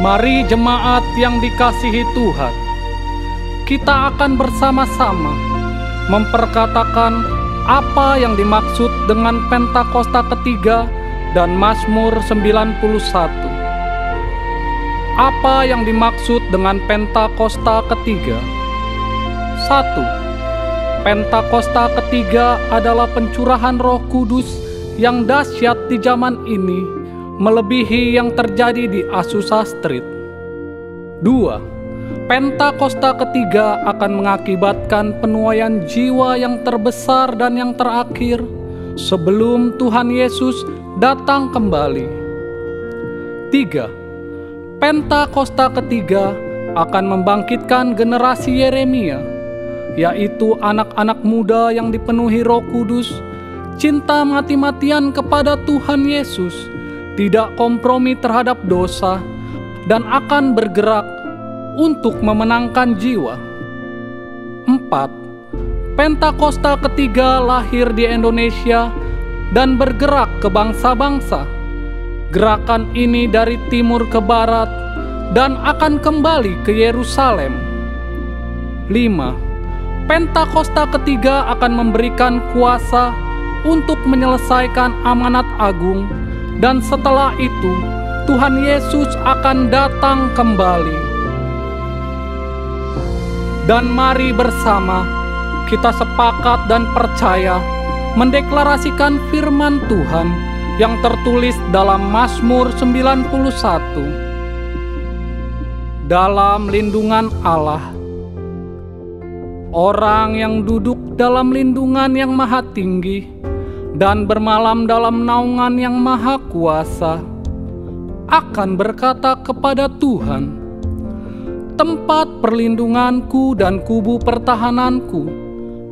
Mari jemaat yang dikasihi Tuhan, kita akan bersama-sama memperkatakan apa yang dimaksud dengan Pentakosta ketiga dan Mazmur 91. Apa yang dimaksud dengan Pentakosta ketiga? 1. Pentakosta ketiga adalah pencurahan Roh Kudus yang dahsyat di zaman ini, melebihi yang terjadi di Azusa Street. 2. Pentakosta ketiga akan mengakibatkan penuaian jiwa yang terbesar dan yang terakhir sebelum Tuhan Yesus datang kembali. 3. Pentakosta ketiga akan membangkitkan generasi Yeremia, yaitu anak-anak muda yang dipenuhi Roh Kudus, cinta mati-matian kepada Tuhan Yesus, tidak kompromi terhadap dosa, dan akan bergerak untuk memenangkan jiwa. 4. Pentakosta ketiga lahir di Indonesia dan bergerak ke bangsa-bangsa. Gerakan ini dari timur ke barat dan akan kembali ke Yerusalem. 5. Pentakosta ketiga akan memberikan kuasa untuk menyelesaikan amanat agung, dan setelah itu Tuhan Yesus akan datang kembali. Dan mari bersama kita sepakat dan percaya mendeklarasikan firman Tuhan yang tertulis dalam Mazmur 91. Dalam lindungan Allah, orang yang duduk dalam lindungan yang maha tinggi dan bermalam dalam naungan yang maha kuasa akan berkata kepada Tuhan, tempat perlindunganku dan kubu pertahananku,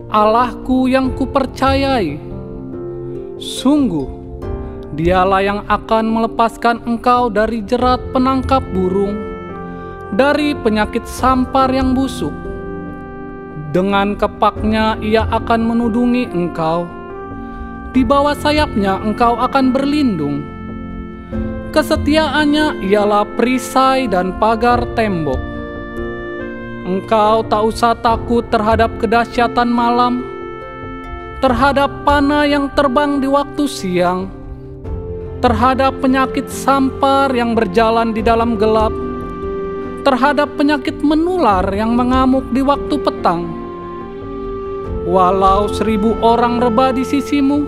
Allahku yang kupercayai. Sungguh, dialah yang akan melepaskan engkau dari jerat penangkap burung, dari penyakit sampar yang busuk. Dengan kepaknya ia akan menudungi engkau, di bawah sayapnya engkau akan berlindung. Kesetiaannya ialah perisai dan pagar tembok. Engkau tak usah takut terhadap kedahsyatan malam, terhadap panah yang terbang di waktu siang, terhadap penyakit sampar yang berjalan di dalam gelap, terhadap penyakit menular yang mengamuk di waktu petang. Walau 1.000 orang rebah di sisimu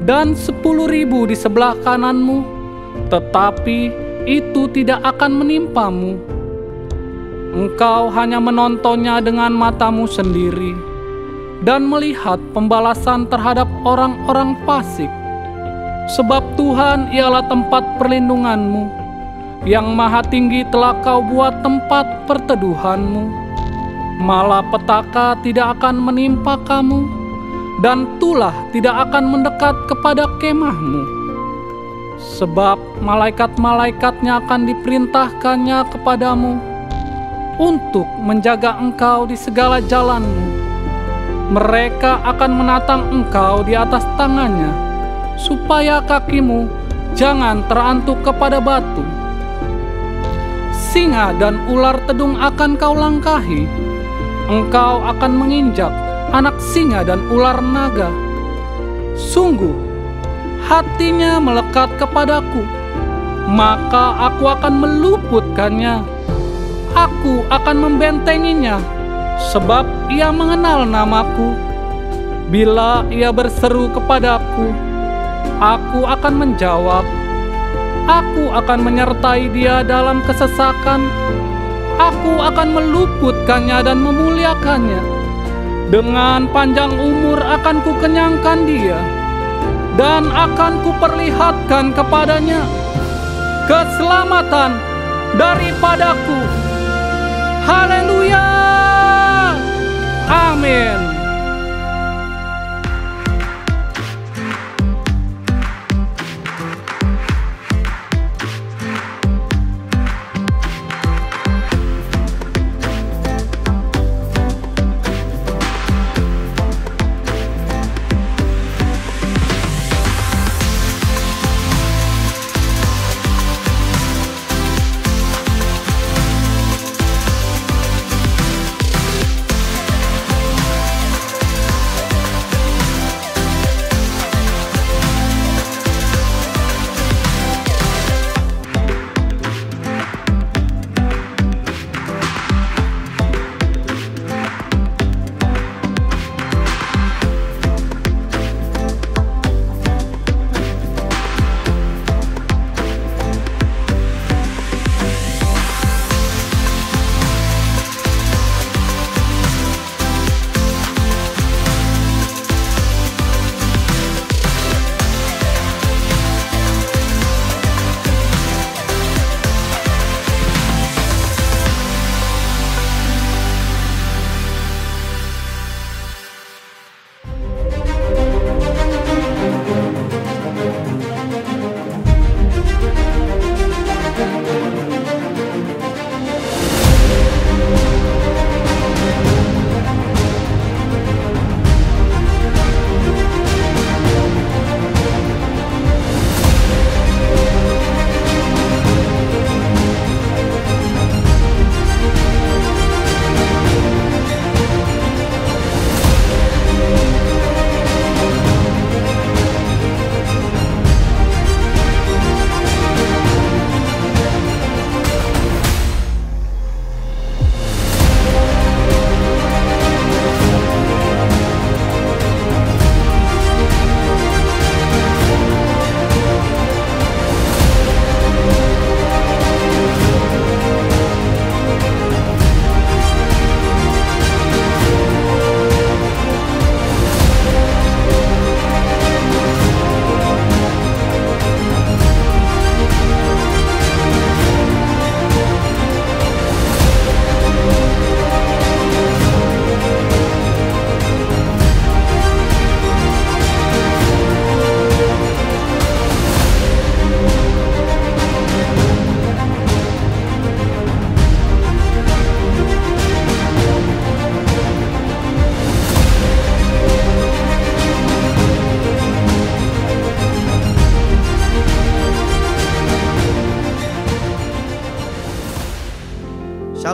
dan 10.000 di sebelah kananmu, tetapi itu tidak akan menimpamu. Engkau hanya menontonnya dengan matamu sendiri dan melihat pembalasan terhadap orang-orang fasik. Sebab Tuhan ialah tempat perlindunganmu, yang maha tinggi telah kau buat tempat perteduhanmu. Malapetaka tidak akan menimpa kamu, dan tulah tidak akan mendekat kepada kemahmu. Sebab malaikat-malaikatnya akan diperintahkannya kepadamu untuk menjaga engkau di segala jalanmu. Mereka akan menatang engkau di atas tangannya, supaya kakimu jangan terantuk kepada batu. Singa dan ular tedung akan kau langkahi. Engkau akan menginjak anak singa dan ular naga. Sungguh, hatinya melekat kepadaku, maka aku akan meluputkannya. Aku akan membentenginya, sebab ia mengenal namaku. Bila ia berseru kepadaku, aku akan menjawab. Aku akan menyertai dia dalam kesesakan. Aku akan meluputkannya dan memuliakannya. Dengan panjang umur akan kukenyangkan dia, dan akan kuperlihatkan kepadanya keselamatan daripadaku. Haleluya! Amin.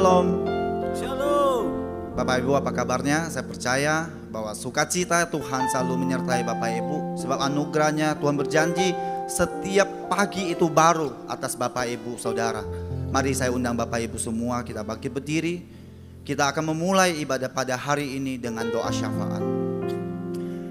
Shalom. Shalom. Bapak Ibu, apa kabarnya? Saya percaya bahwa sukacita Tuhan selalu menyertai Bapak Ibu. Sebab anugerahnya Tuhan berjanji setiap pagi itu baru atas Bapak Ibu Saudara. Mari saya undang Bapak Ibu semua, kita bangkit berdiri. Kita akan memulai ibadah pada hari ini dengan doa syafaat.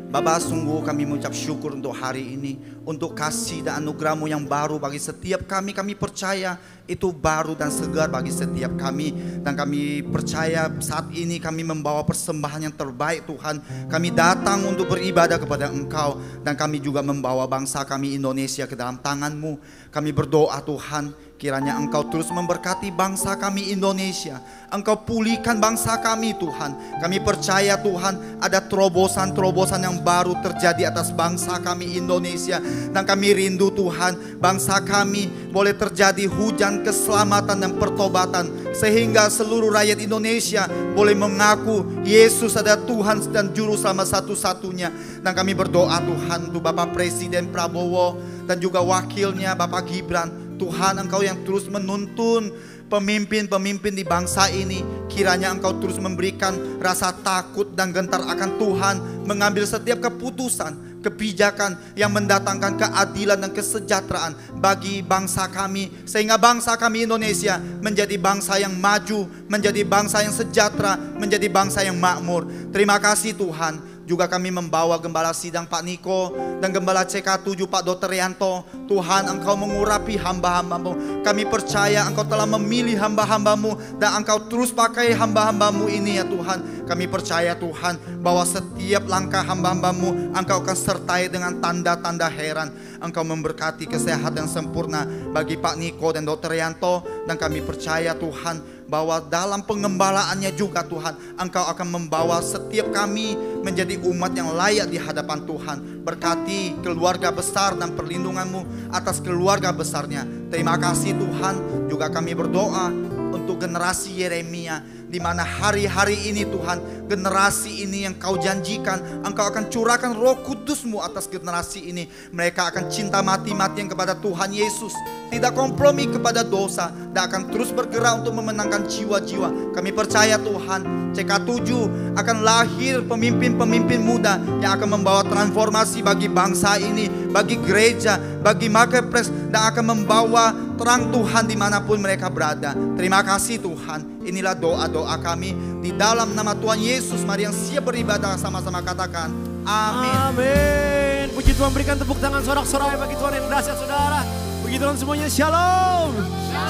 Bapa, sungguh kami mengucap syukur untuk hari ini, untuk kasih dan anugerah-Mu yang baru bagi setiap kami. Kami percaya itu baru dan segar bagi setiap kami. Dan kami percaya saat ini kami membawa persembahan yang terbaik Tuhan. Kami datang untuk beribadah kepada Engkau. Dan kami juga membawa bangsa kami Indonesia ke dalam tangan-Mu. Kami berdoa Tuhan, kiranya Engkau terus memberkati bangsa kami Indonesia. Engkau pulihkan bangsa kami Tuhan. Kami percaya Tuhan ada terobosan-terobosan yang baru terjadi atas bangsa kami Indonesia. Dan kami rindu Tuhan, bangsa kami boleh terjadi hujan keselamatan dan pertobatan. Sehingga seluruh rakyat Indonesia boleh mengaku Yesus adalah Tuhan dan Juru Selamat satu-satunya. Dan kami berdoa Tuhan untuk Bapak Presiden Prabowo dan juga wakilnya Bapak Gibran. Tuhan, Engkau yang terus menuntun pemimpin-pemimpin di bangsa ini. Kiranya Engkau terus memberikan rasa takut dan gentar akan Tuhan, mengambil setiap keputusan, kebijakan yang mendatangkan keadilan dan kesejahteraan bagi bangsa kami. Sehingga bangsa kami Indonesia menjadi bangsa yang maju, menjadi bangsa yang sejahtera, menjadi bangsa yang makmur. Terima kasih Tuhan. Juga kami membawa Gembala Sidang Pak Niko dan Gembala CK7 Pak Dr. Rianto. Tuhan, Engkau mengurapi hamba-hamba-Mu. Kami percaya Engkau telah memilih hamba-hamba-Mu dan Engkau terus pakai hamba-hamba-Mu ini ya Tuhan. Kami percaya Tuhan bahwa setiap langkah hamba-hamba-Mu Engkau akan sertai dengan tanda-tanda heran. Engkau memberkati kesehatan sempurna bagi Pak Niko dan Dr. Rianto. Dan kami percaya Tuhan bahwa dalam pengembalaannya juga Tuhan, Engkau akan membawa setiap kami menjadi umat yang layak di hadapan Tuhan. Berkati keluarga besar dan perlindungan-Mu atas keluarga besarnya. Terima kasih Tuhan. Juga kami berdoa untuk generasi Yeremia, di mana hari-hari ini Tuhan, generasi ini yang Kau janjikan Engkau akan curahkan Roh Kudus-Mu atas generasi ini. Mereka akan cinta mati-matian kepada Tuhan Yesus, tidak kompromi kepada dosa, dan akan terus bergerak untuk memenangkan jiwa-jiwa. Kami percaya Tuhan, CK7 akan lahir pemimpin-pemimpin muda yang akan membawa transformasi bagi bangsa ini, bagi gereja, bagi marketplace, dan akan membawa terang Tuhan dimanapun mereka berada. Terima kasih Tuhan. Inilah doa-doa kami di dalam nama Tuhan Yesus. Mari yang siap beribadah sama-sama katakan amin. Amin. Puji Tuhan, berikan tepuk tangan sorak-sorai bagi Tuhan yang dahsyat saudara. Puji Tuhan semuanya, shalom.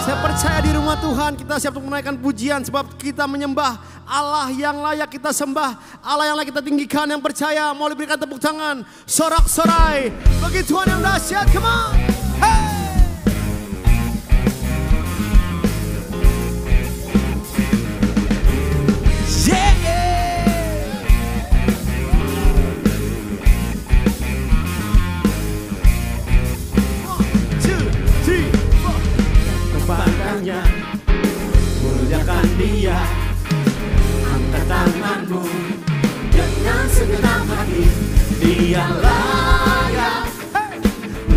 Saya percaya di rumah Tuhan kita siap untuk menaikkan pujian, sebab kita menyembah Allah yang layak kita sembah, Allah yang layak kita tinggikan. Yang percaya mau diberikan tepuk tangan sorak-sorai bagi Tuhan yang dahsyat. Come on. Hey. Muliakan Dia, angkat tanganmu dengan segenap hati. Dia layak,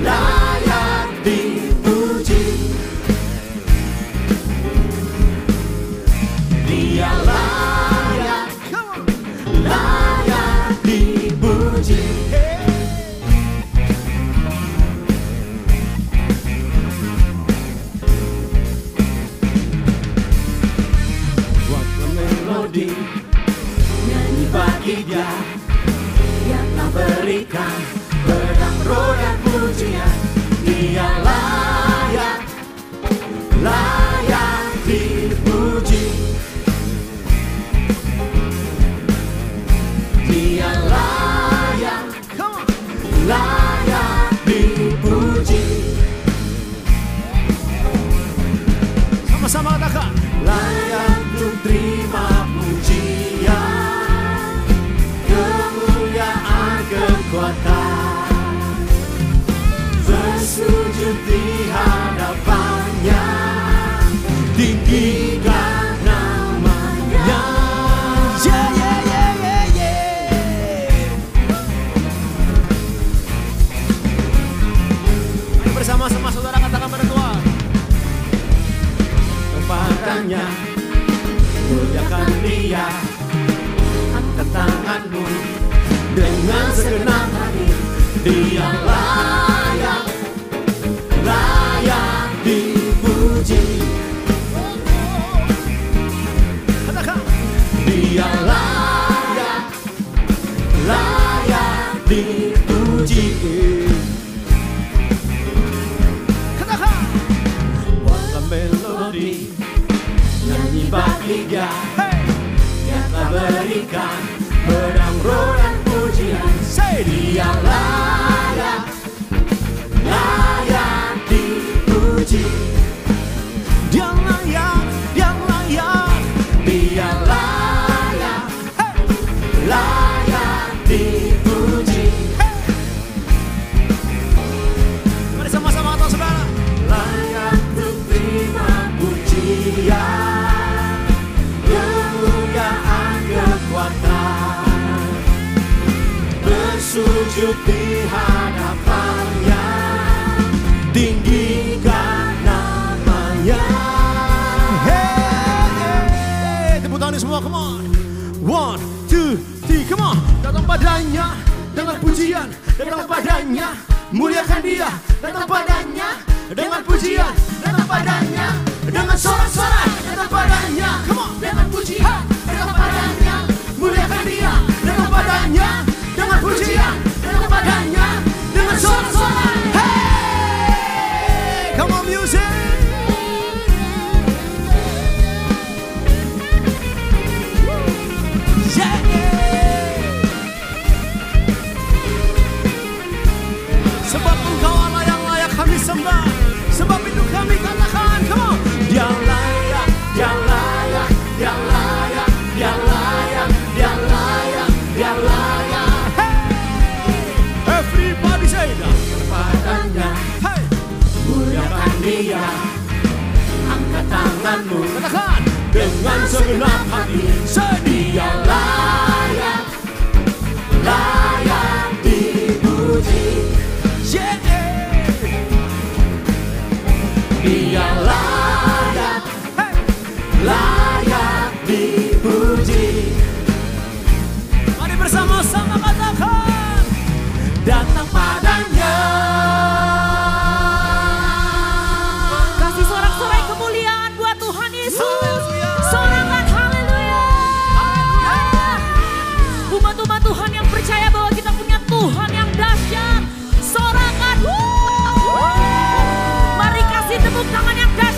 layak dipuji. Dia layak, layak dipuji. Nyanyi bagi Dia yang telah berikan pedang roh dan pujian. Dia layak, layak dipuji. Dia layak, layak dipuji. Sama-sama katakan layak untuk terima pujian, kemuliaan, kekuatan, bersujud di hadapannya, tinggikan namanya. Yeah, yeah, yeah, yeah, yeah. Mari bersama-sama saudara katakan pada Tuhan. Kepadanya muliakan Dia. Angkat tanganmu dengan segenap hati, Dia layak, layak dipuji. Dia layak, layak dipuji. Buatlah melodi, nyanyi bagi Dia. Dia telah berikan pedang roh dan pujian. Dia layak, layak dipuji. Dia layak, Dia layak, Dia layak, layak dipuji. Mari sama-sama kata saudara. Layak untuk terima pujian, kemuliaan, kekuatan, bersujud di hadapannya, tinggikan namanya. Hey, tepuk tangan semua, come on. 1, 2, 3, come on. Datang padanya dengan pujian, datang padanya, muliakan Dia. Datang padanya dengan pujian, datang padanya dengan sorak-sorai. Datang padanya, come on, dengan pujian, datang padanya, muliakan Dia. Datang padanya dengan pujian, datang padanya dengan sorak-sorai. Hey, come on music. Sebab Engkau Allah yang layak kami sembah, sebab itu kami katakan, come on. Dia layak, Dia layak, Dia layak, Dia layak, Dia layak, Dia layak. Everybody say that. Padanya Hey, muliakan Dia. Angkat tanganmu katakan dengan segenap hati. Dia layak, layak dipuji. yeah. Dia layak, Hey, layak dipuji. mari bersama-sama katakan, Datang padanya. Kasih sorak-sorai kemuliaan buat Tuhan Yesus. Haleluya. Sorakan haleluya. Umat-umat Tuhan yang percaya bahwa kita punya Tuhan yang dahsyat. Sorakan. Mari kasih tepuk tangan yang dahsyat.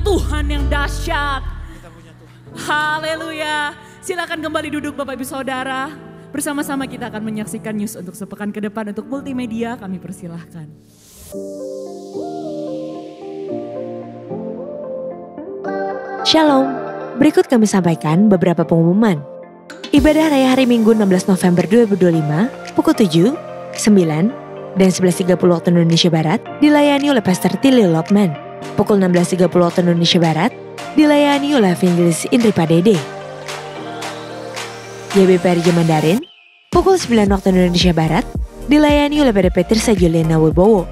Tuhan yang dahsyat. Haleluya. Silakan kembali duduk Bapak Ibu Saudara. Bersama-sama kita akan menyaksikan news untuk sepekan ke depan. Untuk multimedia kami persilahkan. Shalom, berikut kami sampaikan beberapa pengumuman. Ibadah Raya Hari Minggu 16 November 2025 pukul 7, 9, dan 11.30 waktu Indonesia Barat dilayani oleh Pastor Tilly Lokman. Pukul 16.30 waktu Indonesia Barat dilayani oleh Evangelis Indri Padede. YBPRJ Mandarin, pukul 9 waktu Indonesia Barat dilayani oleh PDP Tirsa Juliana Wibowo.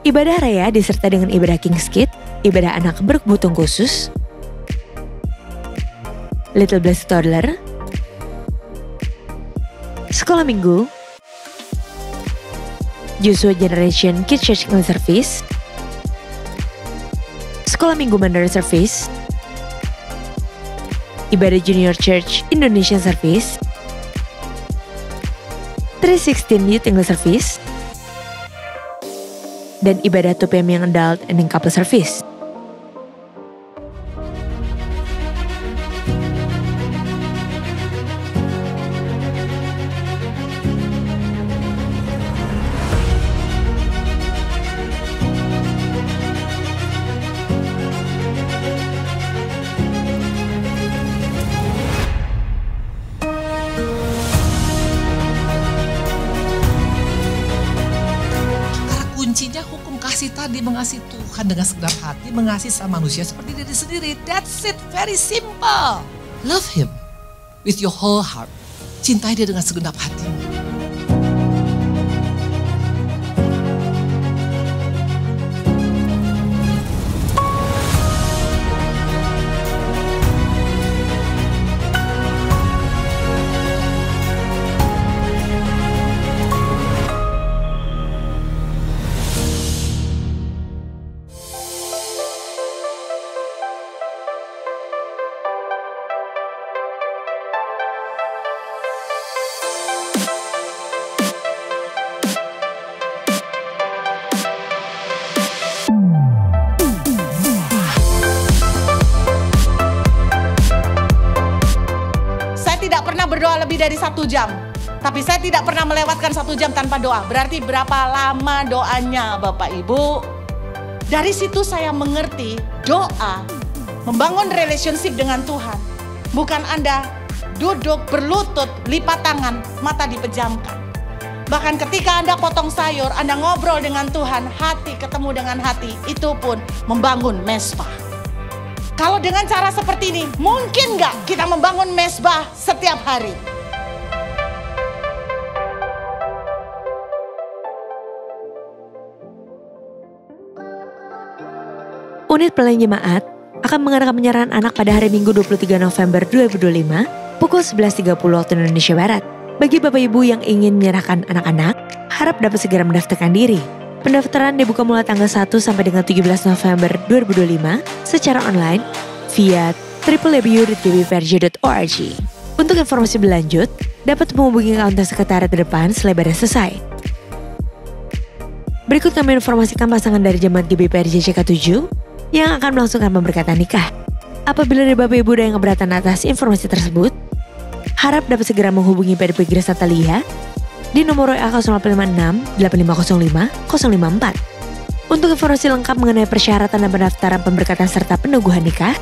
Ibadah Raya disertai dengan ibadah King's Kid, ibadah anak berkebutuhan khusus, Little Blessed Toddler, Sekolah Minggu, Joshua Generation Kids Church English Service, Sekolah Minggu Mandarin Service, Ibadah Junior Church Indonesian Service, 316 Youth English Service, dan ibadah 2 PM yang Adult and Couple Service. Kuncinya hukum kasih tadi, mengasihi Tuhan dengan segenap hati, mengasihi sama manusia seperti diri sendiri. That's it, very simple. Love Him with your whole heart. Cintai Dia dengan segenap hatimu. Berdoa lebih dari 1 jam, tapi saya tidak pernah melewatkan 1 jam tanpa doa. Berarti berapa lama doanya Bapak Ibu? Dari situ saya mengerti doa membangun relationship dengan Tuhan. Bukan Anda duduk berlutut, lipat tangan, mata dipejamkan. Bahkan ketika Anda potong sayur, Anda ngobrol dengan Tuhan, hati ketemu dengan hati, itu pun membangun mesbah. Kalau dengan cara seperti ini, mungkin nggak kita membangun mesbah setiap hari? Unit Pelayanan Jemaat akan mengadakan penyerahan anak pada hari Minggu 23 November 2025 pukul 11.30 waktu Indonesia Barat. Bagi Bapak Ibu yang ingin menyerahkan anak-anak, harap dapat segera mendaftarkan diri. Pendaftaran dibuka mulai tanggal 1 sampai dengan 17 November 2025 secara online via www.gbprj.org. Untuk informasi lebih lanjut, dapat menghubungi kaunter sekretariat di depan setelah ibadah selesai. Berikut kami informasikan pasangan dari Jemaat GBPRJ CK7 yang akan melangsungkan pemberkatan nikah. Apabila ada Bapak Ibu yang keberatan atas informasi tersebut, harap dapat segera menghubungi PDP Grace Natalia di nomor WA 0856 8505 054. Untuk informasi lengkap mengenai persyaratan dan pendaftaran pemberkatan serta peneguhan nikah,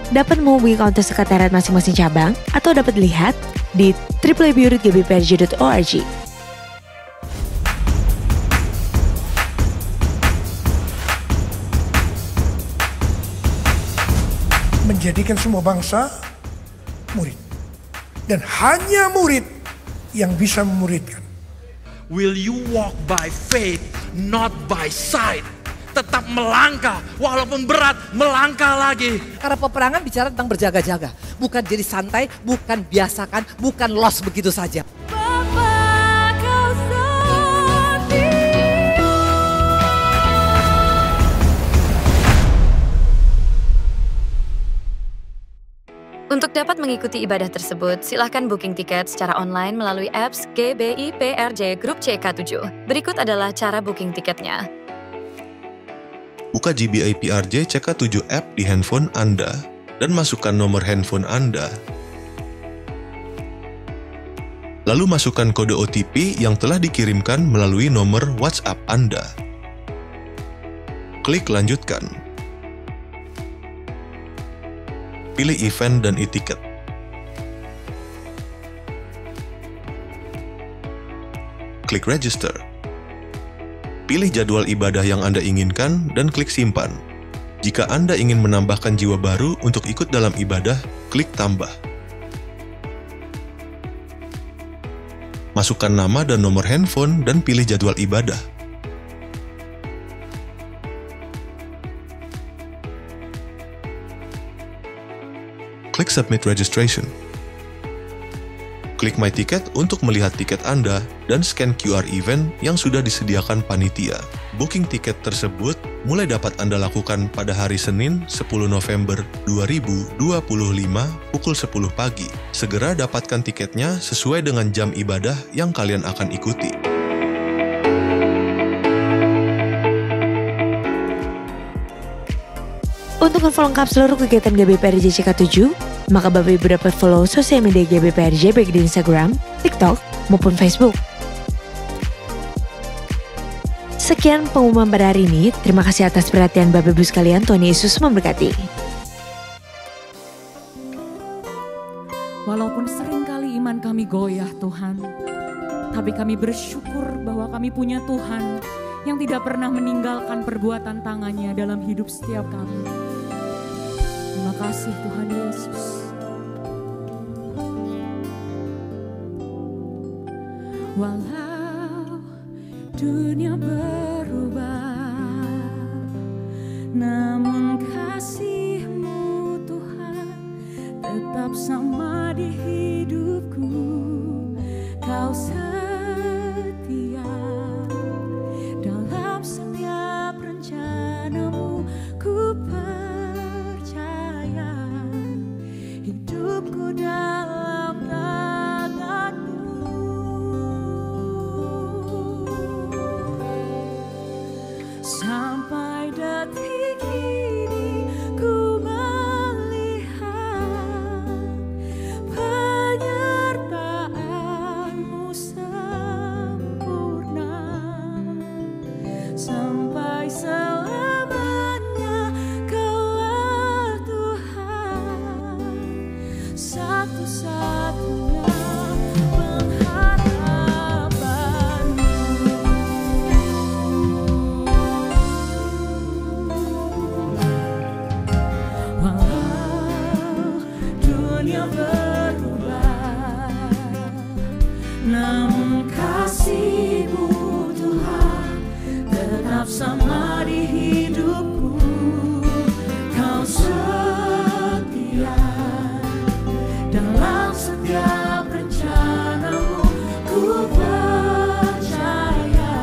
dapat menghubungi kaunter sekretariat masing-masing cabang atau dapat dilihat di www.gbprj.org. Menjadikan semua bangsa murid. Dan hanya murid yang bisa memuridkan. Will you walk by faith, not by sight? Tetap melangkah, walaupun berat, melangkah lagi. Karena peperangan bicara tentang berjaga-jaga. Bukan jadi santai, bukan biasakan, bukan lost begitu saja. Untuk dapat mengikuti ibadah tersebut, silakan booking tiket secara online melalui apps GBIPRJ Grup CK7. Berikut adalah cara booking tiketnya. buka GBI PRJ CK7 app di handphone Anda dan masukkan nomor handphone Anda. Lalu masukkan kode OTP yang telah dikirimkan melalui nomor WhatsApp Anda. Klik lanjutkan. Pilih event dan e-ticket. Klik register. Pilih jadwal ibadah yang Anda inginkan dan klik simpan. Jika Anda ingin menambahkan jiwa baru untuk ikut dalam ibadah, klik tambah. Masukkan nama dan nomor handphone dan pilih jadwal ibadah. Klik submit registration. Klik My Ticket untuk melihat tiket Anda dan scan QR event yang sudah disediakan panitia. Booking tiket tersebut mulai dapat Anda lakukan pada hari Senin 10 November 2025 pukul 10 pagi. Segera dapatkan tiketnya sesuai dengan jam ibadah yang kalian akan ikuti. Untuk info lengkap seluruh kegiatan GBPRJ CK7, maka Bapak Ibu dapat follow sosial media GBPRJ baik di Instagram, TikTok, maupun Facebook. Sekian pengumuman pada hari ini. Terima kasih atas perhatian Bapak Ibu sekalian. Tuhan Yesus memberkati. Walaupun seringkali iman kami goyah Tuhan, tapi kami bersyukur bahwa kami punya Tuhan yang tidak pernah meninggalkan perbuatan tangannya dalam hidup setiap kami. Terima kasih Tuhan Yesus. Walau dunia berubah, namun kasih-Mu Tuhan tetap sama di hidupku. Kau setia dalam setiap rencana-Mu. Ku percaya hidupku dalam tangan-Mu. Sampai detik ini ku melihat penyertaan-Mu sempurna. Sampai selamanya Kaulah Tuhan, satu-satunya namun kasih-Mu Tuhan tetap sama di hidupku. Kau setia dalam setiap rencana-Mu. Ku percaya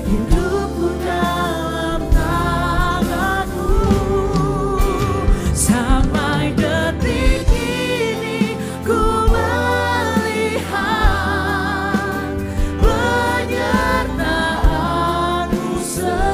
hidupku dalam tangan-Mu. Sampai detik ini ku penyertaan-Mu sempurna.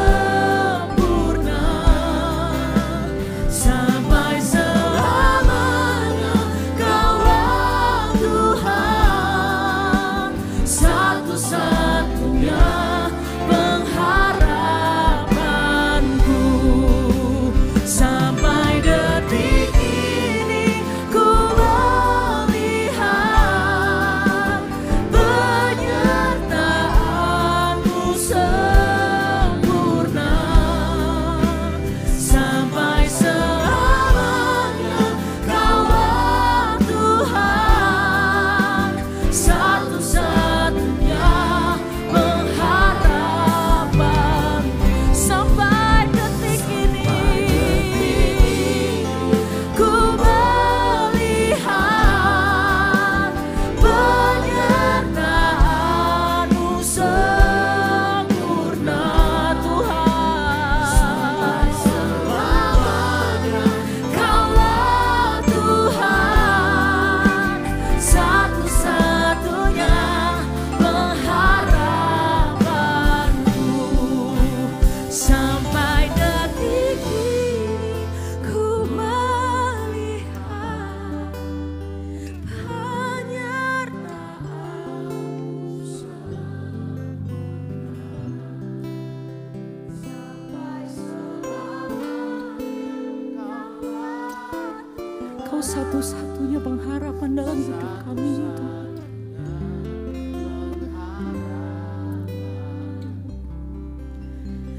satu-satunya pengharapan dalam hidup kami, Tuhan.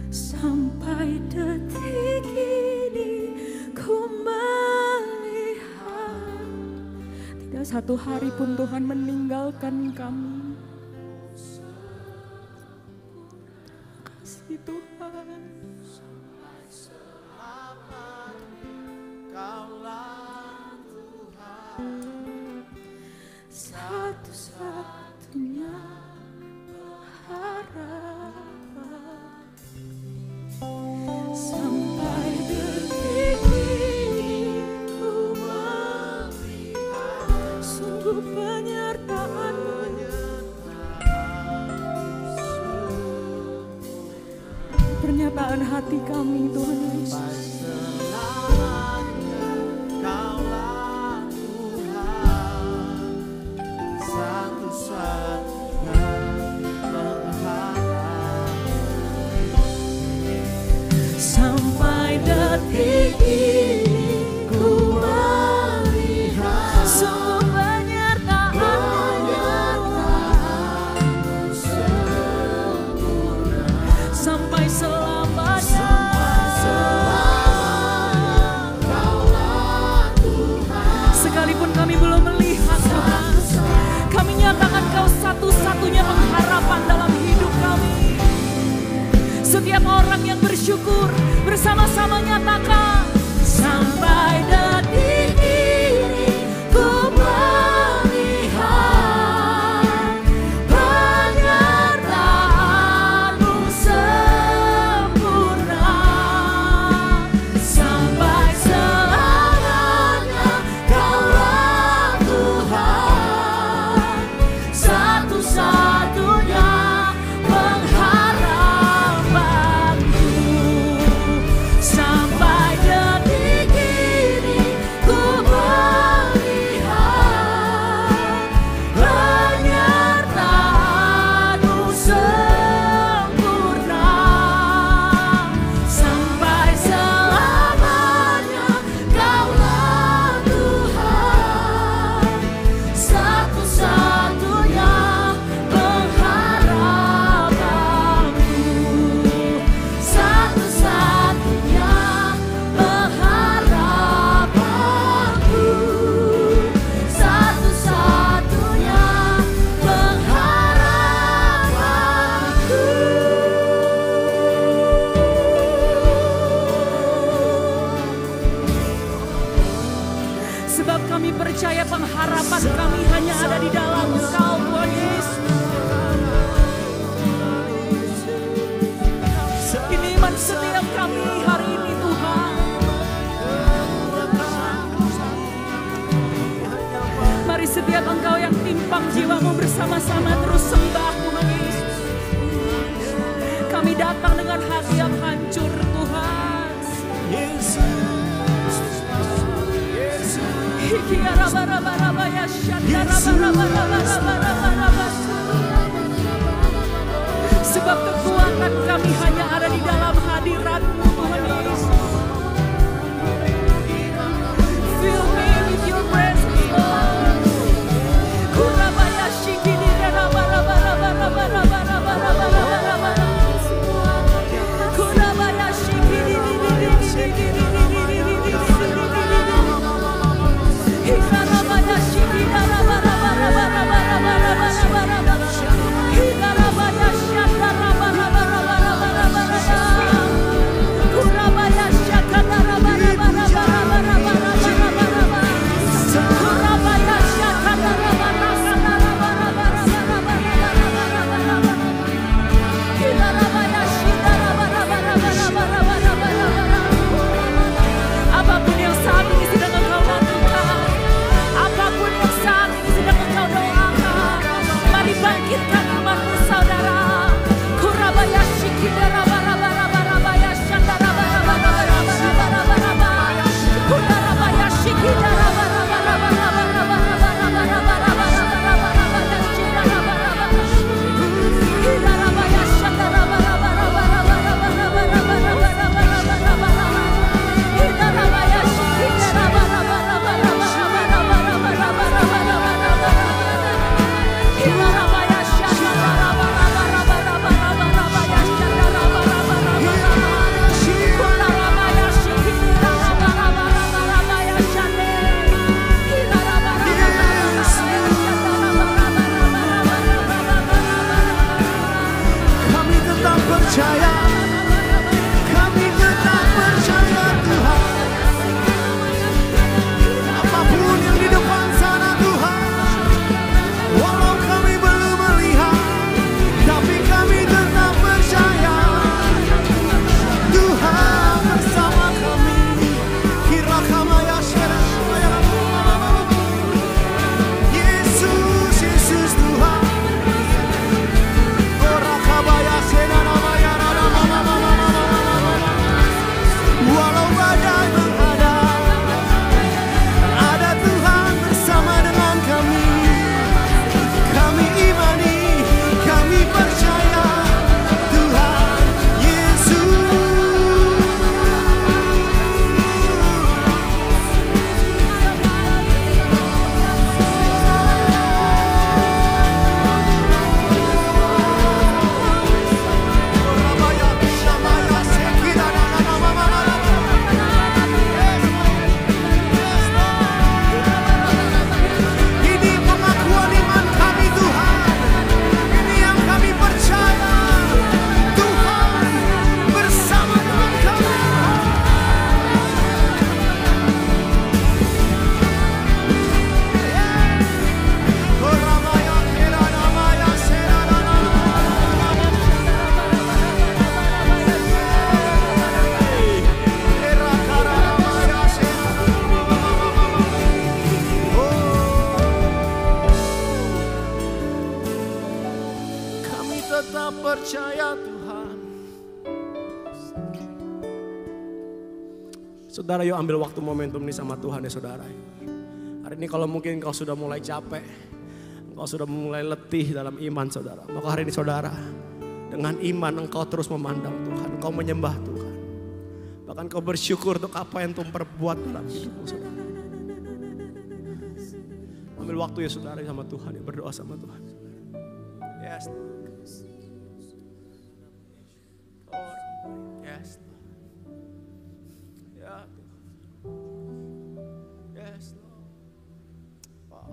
Sampai detik ini ku melihat tidak satu hari pun Tuhan meninggalkan kami. Kasih Tuhan. Satu-satunya pengharapan. Sampai detik ini ku melihat sungguh penyertaan-Mu. Pernyataan hati kami, Tuhan Yesus. Sampai detik ini ku melihat sungguh penyertaan-Mu sampai selamanya. Sekalipun kami belum melihat Tuhan, kami nyatakan Kau satu-satunya pengharapan dalam hidup kami. Setiap orang yang bersyukur bersama-sama nyatakan, sampai detik ini ku melihat penyertaan-Mu sempurna. Sampai selamanya Kaulah Tuhan, satu-satunya pengharapanku. Sampai detik ini ku melihat penyertaan-Mu sempurna. Sampai selamanya Kaulah Tuhan, satu-satunya pengharapanku. Satu-satunya pengharapanku. Satu-satunya pengharapanku. Sebab kami percaya pengharapan kami hanya ada di dalam Engkau, Tuhan Yesus. Ini iman setiap kami hari ini, Tuhan. Mari setiap engkau yang timpang jiwamu bersama-sama terus sembah, Tuhan Yesus. Kami datang dengan hati yang hancur, Tuhan. Sebab kekuatan kami hanya ada di dalam hadirat-Mu, Tuhan Yesus. Fill me with your presence, Lord. Kurabaya shikini Kurabaya shikini Kurabaya shikini tetap percaya Tuhan. Saudara, yuk ambil waktu momentum ini sama Tuhan ya saudara. Hari ini kalau mungkin kau sudah mulai capek, engkau sudah mulai letih dalam iman saudara. Maka hari ini saudara, dengan iman engkau terus memandang Tuhan, engkau menyembah Tuhan. Bahkan kau bersyukur untuk apa yang Tuhan perbuat dalam hidupmu saudara. Ambil waktu ya saudara sama Tuhan, ya berdoa sama Tuhan. Yes. Yes. Ya. Yes. Wow.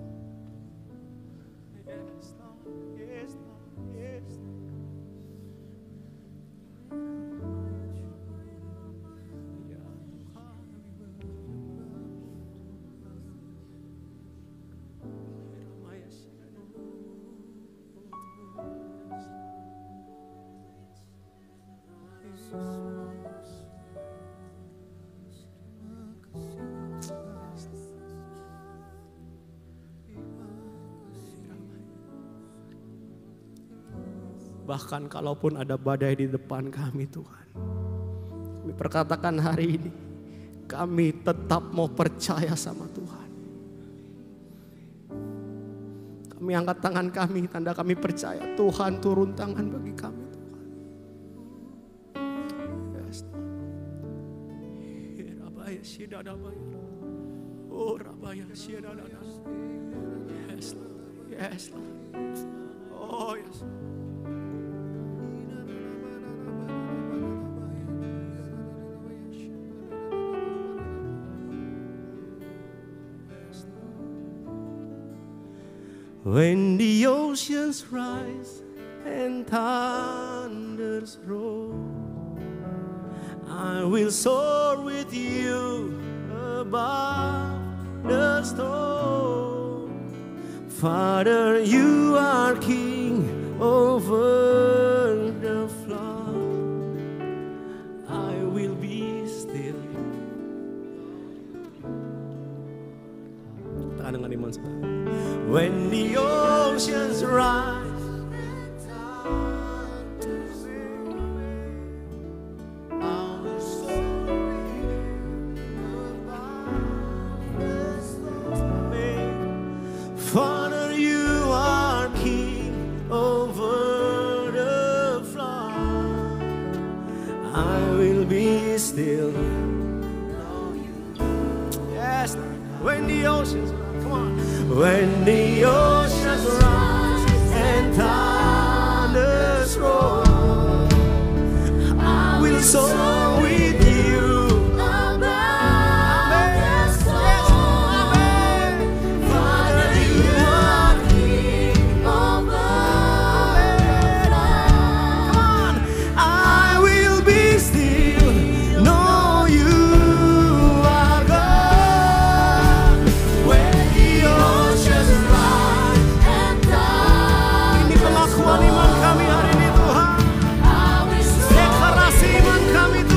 Yes. Yes. Yes. Bahkan kalaupun ada badai di depan kami Tuhan, kami perkatakan hari ini, kami tetap mau percaya sama Tuhan. Kami angkat tangan kami, tanda kami percaya Tuhan turun tangan bagi kami Tuhan. Yes. Rabaya Shidadabaya. Oh Rabaya Shidadabaya. Yes. Yes. Oh yes. When the oceans rise and thunders roll, I will soar with you above the storm. Father, you are king over the flood. I will be still. Tahan dengan iman saudara. When the oceans rise and thunders roll, I will soar with you above the storm. Father, you are king over the flood. I will be still. Yes, when the oceans rise, come on. When the oceans rise and thunders roll, I will soar with you above the storm. Father, you are king over the flood. Come on, I will be still. Know you are God. When the oceans rise and thunders roll, ini pengakuan iman kami hari ini Tuhan. Deklarasi iman kami Tuhan.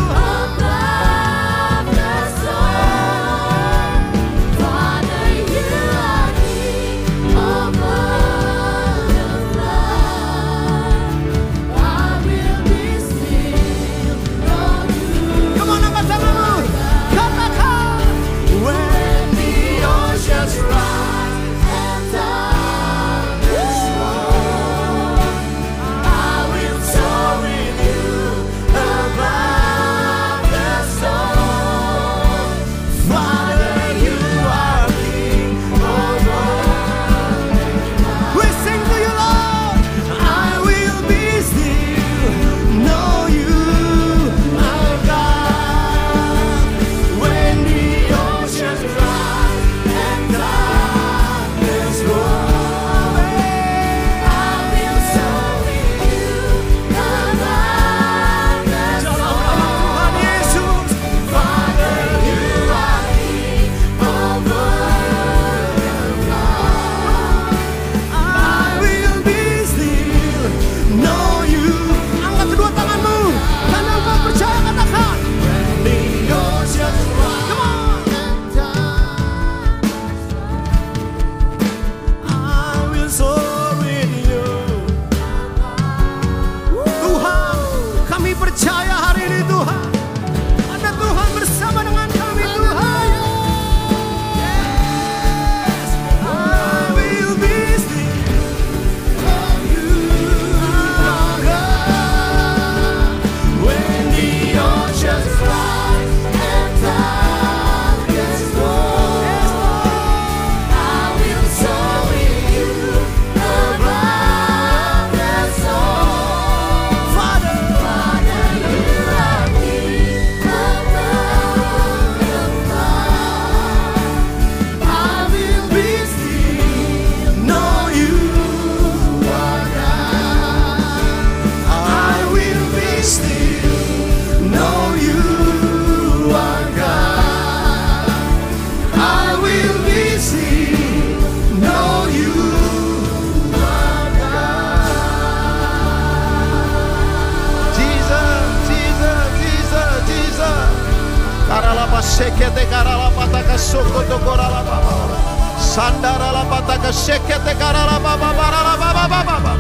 sekete karala pataka sokoto korala baba. Sandarala pataka sekete karala baba barala baba baba.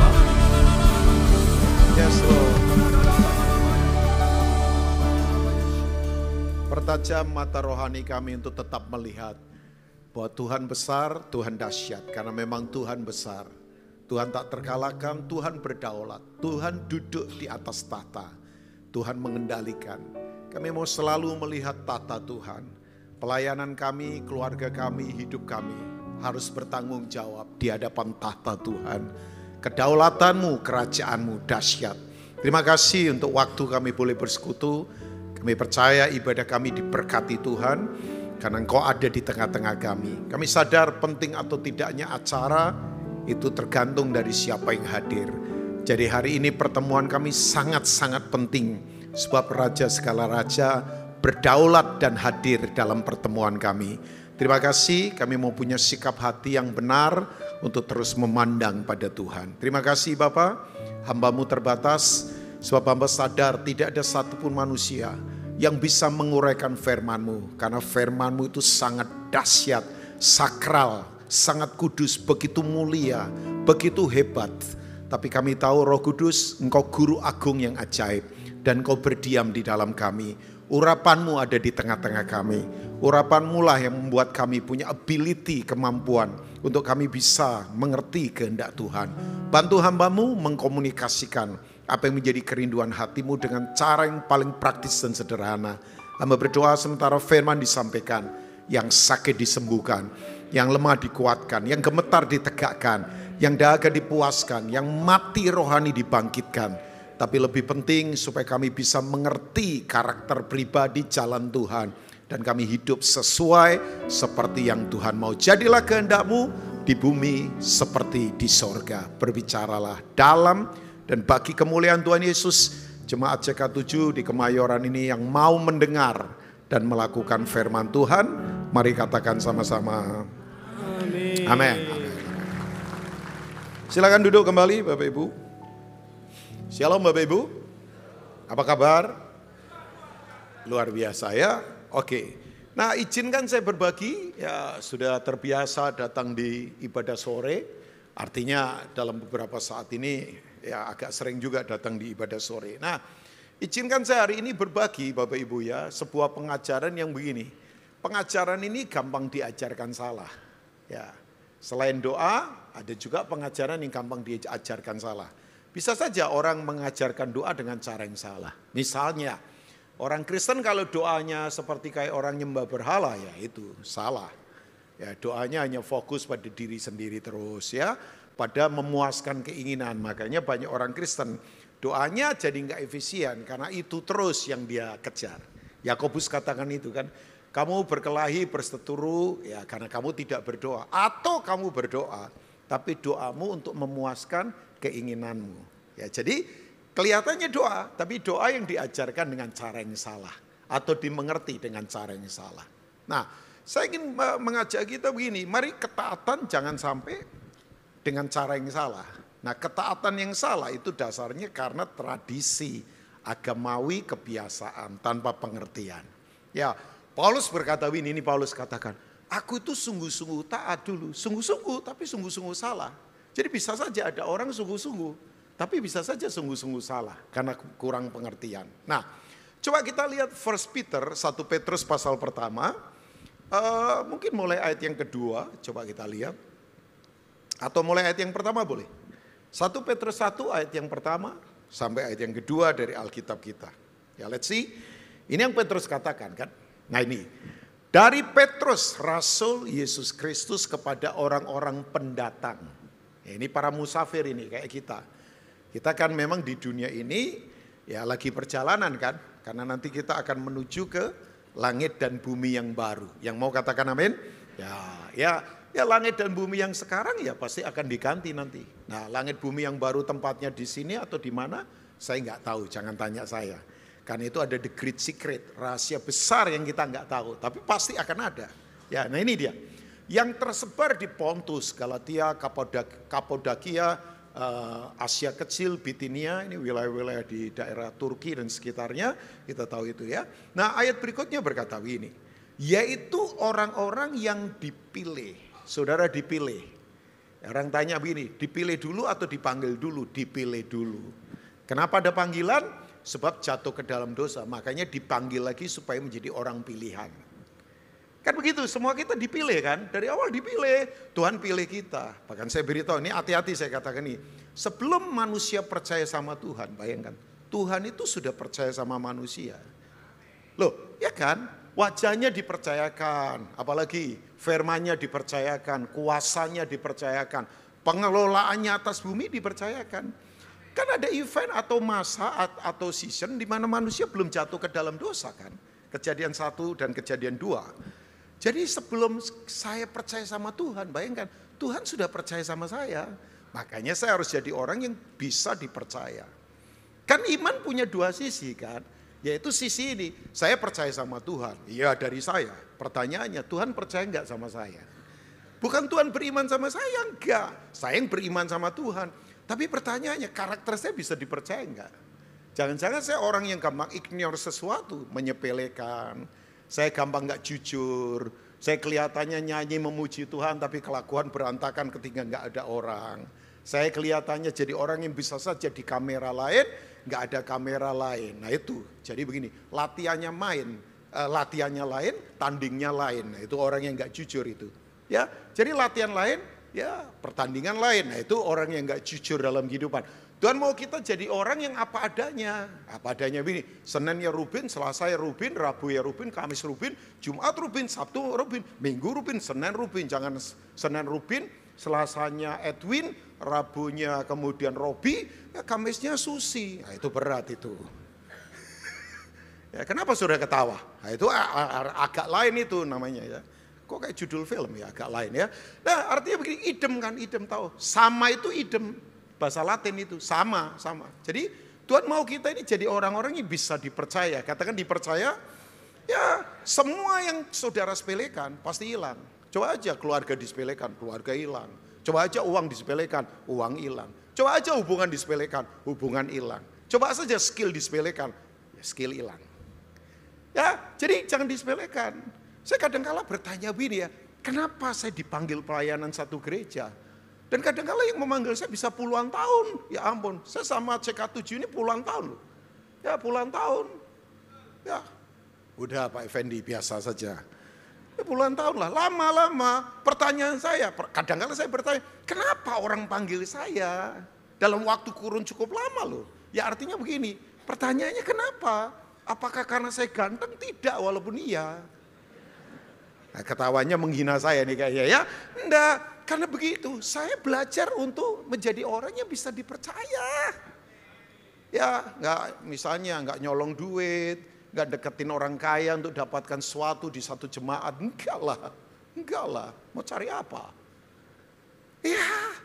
Yes Lord. Pertajam mata rohani kami untuk tetap melihat bahwa Tuhan besar, Tuhan dahsyat. Karena memang Tuhan besar. Tuhan tak terkalahkan, Tuhan berdaulat. Tuhan duduk di atas tahta. Tuhan mengendalikan. Kami mau selalu melihat tahta Tuhan. Pelayanan kami, keluarga kami, hidup kami harus bertanggung jawab di hadapan tahta Tuhan. Kedaulatanmu, kerajaanmu dahsyat. Terima kasih untuk waktu kami boleh bersekutu. Kami percaya ibadah kami diberkati Tuhan karena Engkau ada di tengah-tengah kami. Kami sadar penting atau tidaknya acara itu tergantung dari siapa yang hadir. Jadi hari ini pertemuan kami sangat-sangat penting sebab Raja segala Raja berdaulat dan hadir dalam pertemuan kami. Terima kasih, kami mau punya sikap hati yang benar untuk terus memandang pada Tuhan. Terima kasih Bapa, hamba-Mu terbatas. Sebab hamba sadar tidak ada satupun manusia yang bisa menguraikan firman-Mu. Karena firman-Mu itu sangat dahsyat, sakral, sangat kudus, begitu mulia, begitu hebat. Tapi kami tahu Roh Kudus, Engkau guru agung yang ajaib. Dan Engkau berdiam di dalam kami. Urapan-Mu ada di tengah-tengah kami. Urapan-Mu lah yang membuat kami punya ability, kemampuan. Untuk kami bisa mengerti kehendak Tuhan. Bantu hamba-Mu mengkomunikasikan apa yang menjadi kerinduan hatimu dengan cara yang paling praktis dan sederhana. Hamba berdoa sementara firman disampaikan, yang sakit disembuhkan, yang lemah dikuatkan, yang gemetar ditegakkan, yang dahaga dipuaskan, yang mati rohani dibangkitkan. Tapi lebih penting supaya kami bisa mengerti karakter pribadi jalan Tuhan. Dan kami hidup sesuai seperti yang Tuhan mau. Jadilah kehendak-Mu di bumi seperti di sorga. Berbicaralah dalam dan bagi kemuliaan Tuhan Yesus, jemaat CK7 di Kemayoran ini yang mau mendengar dan melakukan firman Tuhan, mari katakan sama-sama. Amin. Amin. Silakan duduk kembali Bapak Ibu. Shalom Bapak Ibu. Apa kabar? Luar biasa ya. Oke. Nah, izinkan saya berbagi, ya sudah terbiasa datang di ibadah sore. Artinya dalam beberapa saat ini ya agak sering juga datang di ibadah sore. Nah, izinkan saya hari ini berbagi Bapak Ibu ya, sebuah pengajaran yang begini. Pengajaran ini gampang diajarkan salah. Ya, selain doa, ada juga pengajaran yang gampang diajarkan salah. Bisa saja orang mengajarkan doa dengan cara yang salah. Misalnya, orang Kristen kalau doanya seperti kayak orang nyembah berhala, ya itu salah. Ya, doanya hanya fokus pada diri sendiri terus ya. Pada memuaskan keinginan. Makanya banyak orang Kristen doanya jadi nggak efisien karena itu terus yang dia kejar. Yakobus katakan itu kan, kamu berkelahi berseteru ya karena kamu tidak berdoa. Atau kamu berdoa tapi doamu untuk memuaskan keinginanmu. Ya, jadi kelihatannya doa, tapi doa yang diajarkan dengan cara yang salah. Atau dimengerti dengan cara yang salah. Nah, saya ingin mengajak kita begini, mari ketaatan jangan sampai dengan cara yang salah. Nah, ketaatan yang salah itu dasarnya karena tradisi agamawi, kebiasaan tanpa pengertian. Ya, Paulus berkata ini Paulus katakan, aku itu sungguh-sungguh taat dulu, sungguh-sungguh tapi sungguh-sungguh salah. Jadi bisa saja ada orang sungguh-sungguh, tapi bisa saja sungguh-sungguh salah karena kurang pengertian. Nah, coba kita lihat 1 Petrus pasal pertama, mungkin mulai ayat yang kedua, coba kita lihat. Atau mulai ayat yang pertama boleh. 1 Petrus 1 ayat yang pertama sampai ayat yang kedua dari Alkitab kita. Ya, let's see. Ini yang Petrus katakan kan. Nah ini. Dari Petrus, Rasul Yesus Kristus kepada orang-orang pendatang. Ya, ini para musafir ini kayak kita. Kita kan memang di dunia ini ya lagi perjalanan kan. Karena nanti kita akan menuju ke langit dan bumi yang baru. Yang mau katakan amin? Ya langit dan bumi yang sekarang ya pasti akan diganti nanti. Nah, langit bumi yang baru tempatnya di sini atau di mana? Saya nggak tahu, jangan tanya saya. Karena itu ada the great secret, rahasia besar yang kita nggak tahu. Tapi pasti akan ada. Ya, nah ini dia. Yang tersebar di Pontus, Galatia, Kapodakia, Asia Kecil, Bitinia, ini wilayah-wilayah di daerah Turki dan sekitarnya, kita tahu itu ya. Nah, ayat berikutnya berkata begini. Yaitu orang-orang yang dipilih. Saudara dipilih. Orang tanya begini, dipilih dulu atau dipanggil dulu? Dipilih dulu. Kenapa ada panggilan? Sebab jatuh ke dalam dosa. Makanya dipanggil lagi supaya menjadi orang pilihan. Kan begitu, semua kita dipilih kan. Dari awal dipilih, Tuhan pilih kita. Bahkan saya beritahu, ini hati-hati saya katakan ini. Sebelum manusia percaya sama Tuhan, bayangkan. Tuhan itu sudah percaya sama manusia. Loh, ya kan? Wajahnya dipercayakan, apalagi firman-Nya dipercayakan, kuasanya dipercayakan, pengelolaannya atas bumi dipercayakan. Kan ada event atau masa atau season di mana manusia belum jatuh ke dalam dosa kan. Kejadian 1 dan kejadian 2. Jadi sebelum saya percaya sama Tuhan, bayangkan Tuhan sudah percaya sama saya. Makanya saya harus jadi orang yang bisa dipercaya. Kan iman punya dua sisi kan. Yaitu sisi ini, saya percaya sama Tuhan. Iya dari saya. Pertanyaannya, Tuhan percaya enggak sama saya? Bukan Tuhan beriman sama saya, enggak. Saya yang beriman sama Tuhan. Tapi pertanyaannya, karakter saya bisa dipercaya enggak? Jangan-jangan saya orang yang gampang ignore sesuatu, menyepelekan. Saya gampang enggak jujur. Saya kelihatannya nyanyi memuji Tuhan, tapi kelakuan berantakan ketika enggak ada orang. Saya kelihatannya jadi orang yang bisa saja di kamera lain, nggak ada kamera lain. Nah itu, jadi begini, latihannya lain, tandingnya lain. Nah itu orang yang nggak jujur itu. Ya, jadi latihan lain, ya pertandingan lain. Nah itu orang yang nggak jujur dalam kehidupan. Tuhan mau kita jadi orang yang apa adanya. Apa adanya begini, Senin ya Rubin, Selasa ya Rubin, Rabu ya Rubin, Kamis Rubin, Jumat Rubin, Sabtu Rubin, Minggu Rubin, Senin Rubin. Jangan Senin Rubin, Selasanya Edwin, Rabunya kemudian Robi, ya Kamisnya Susi. Nah, itu berat itu. Ya, kenapa sudah ketawa? Nah, itu agak lain itu namanya ya. Kok kayak judul film ya, agak lain ya. Nah, artinya begini, idem kan, idem tahu. Sama itu idem, bahasa Latin itu sama. Jadi Tuhan mau kita ini jadi orang-orang yang bisa dipercaya. Katakan dipercaya, ya semua yang saudara sepelekan pasti hilang. Coba aja keluarga disepelekan, keluarga hilang. Coba aja uang disepelekan, uang hilang. Coba aja hubungan disepelekan, hubungan hilang. Coba saja skill disepelekan, ya skill hilang. Ya, jadi jangan disepelekan. Saya kadang-kala bertanya begini ya, kenapa saya dipanggil pelayanan satu gereja? Dan kadang-kala yang memanggil saya bisa puluhan tahun. Ya ampun, saya sama CK7 ini puluhan tahun loh. Ya puluhan tahun. Ya, udah Pak Effendi biasa saja. Ya, puluhan tahun lah, lama-lama. Pertanyaan saya, kadang-kadang saya bertanya, kenapa orang panggil saya dalam waktu kurun cukup lama loh? Ya artinya begini, pertanyaannya kenapa? Apakah karena saya ganteng? Tidak, walaupun iya. Nah, ketawanya menghina saya nih kayaknya ya. Enggak, karena begitu, saya belajar untuk menjadi orang yang bisa dipercaya. Ya, misalnya nggak nyolong duit, nggak deketin orang kaya untuk dapatkan sesuatu di satu jemaat. Enggak lah. Mau cari apa? Ya,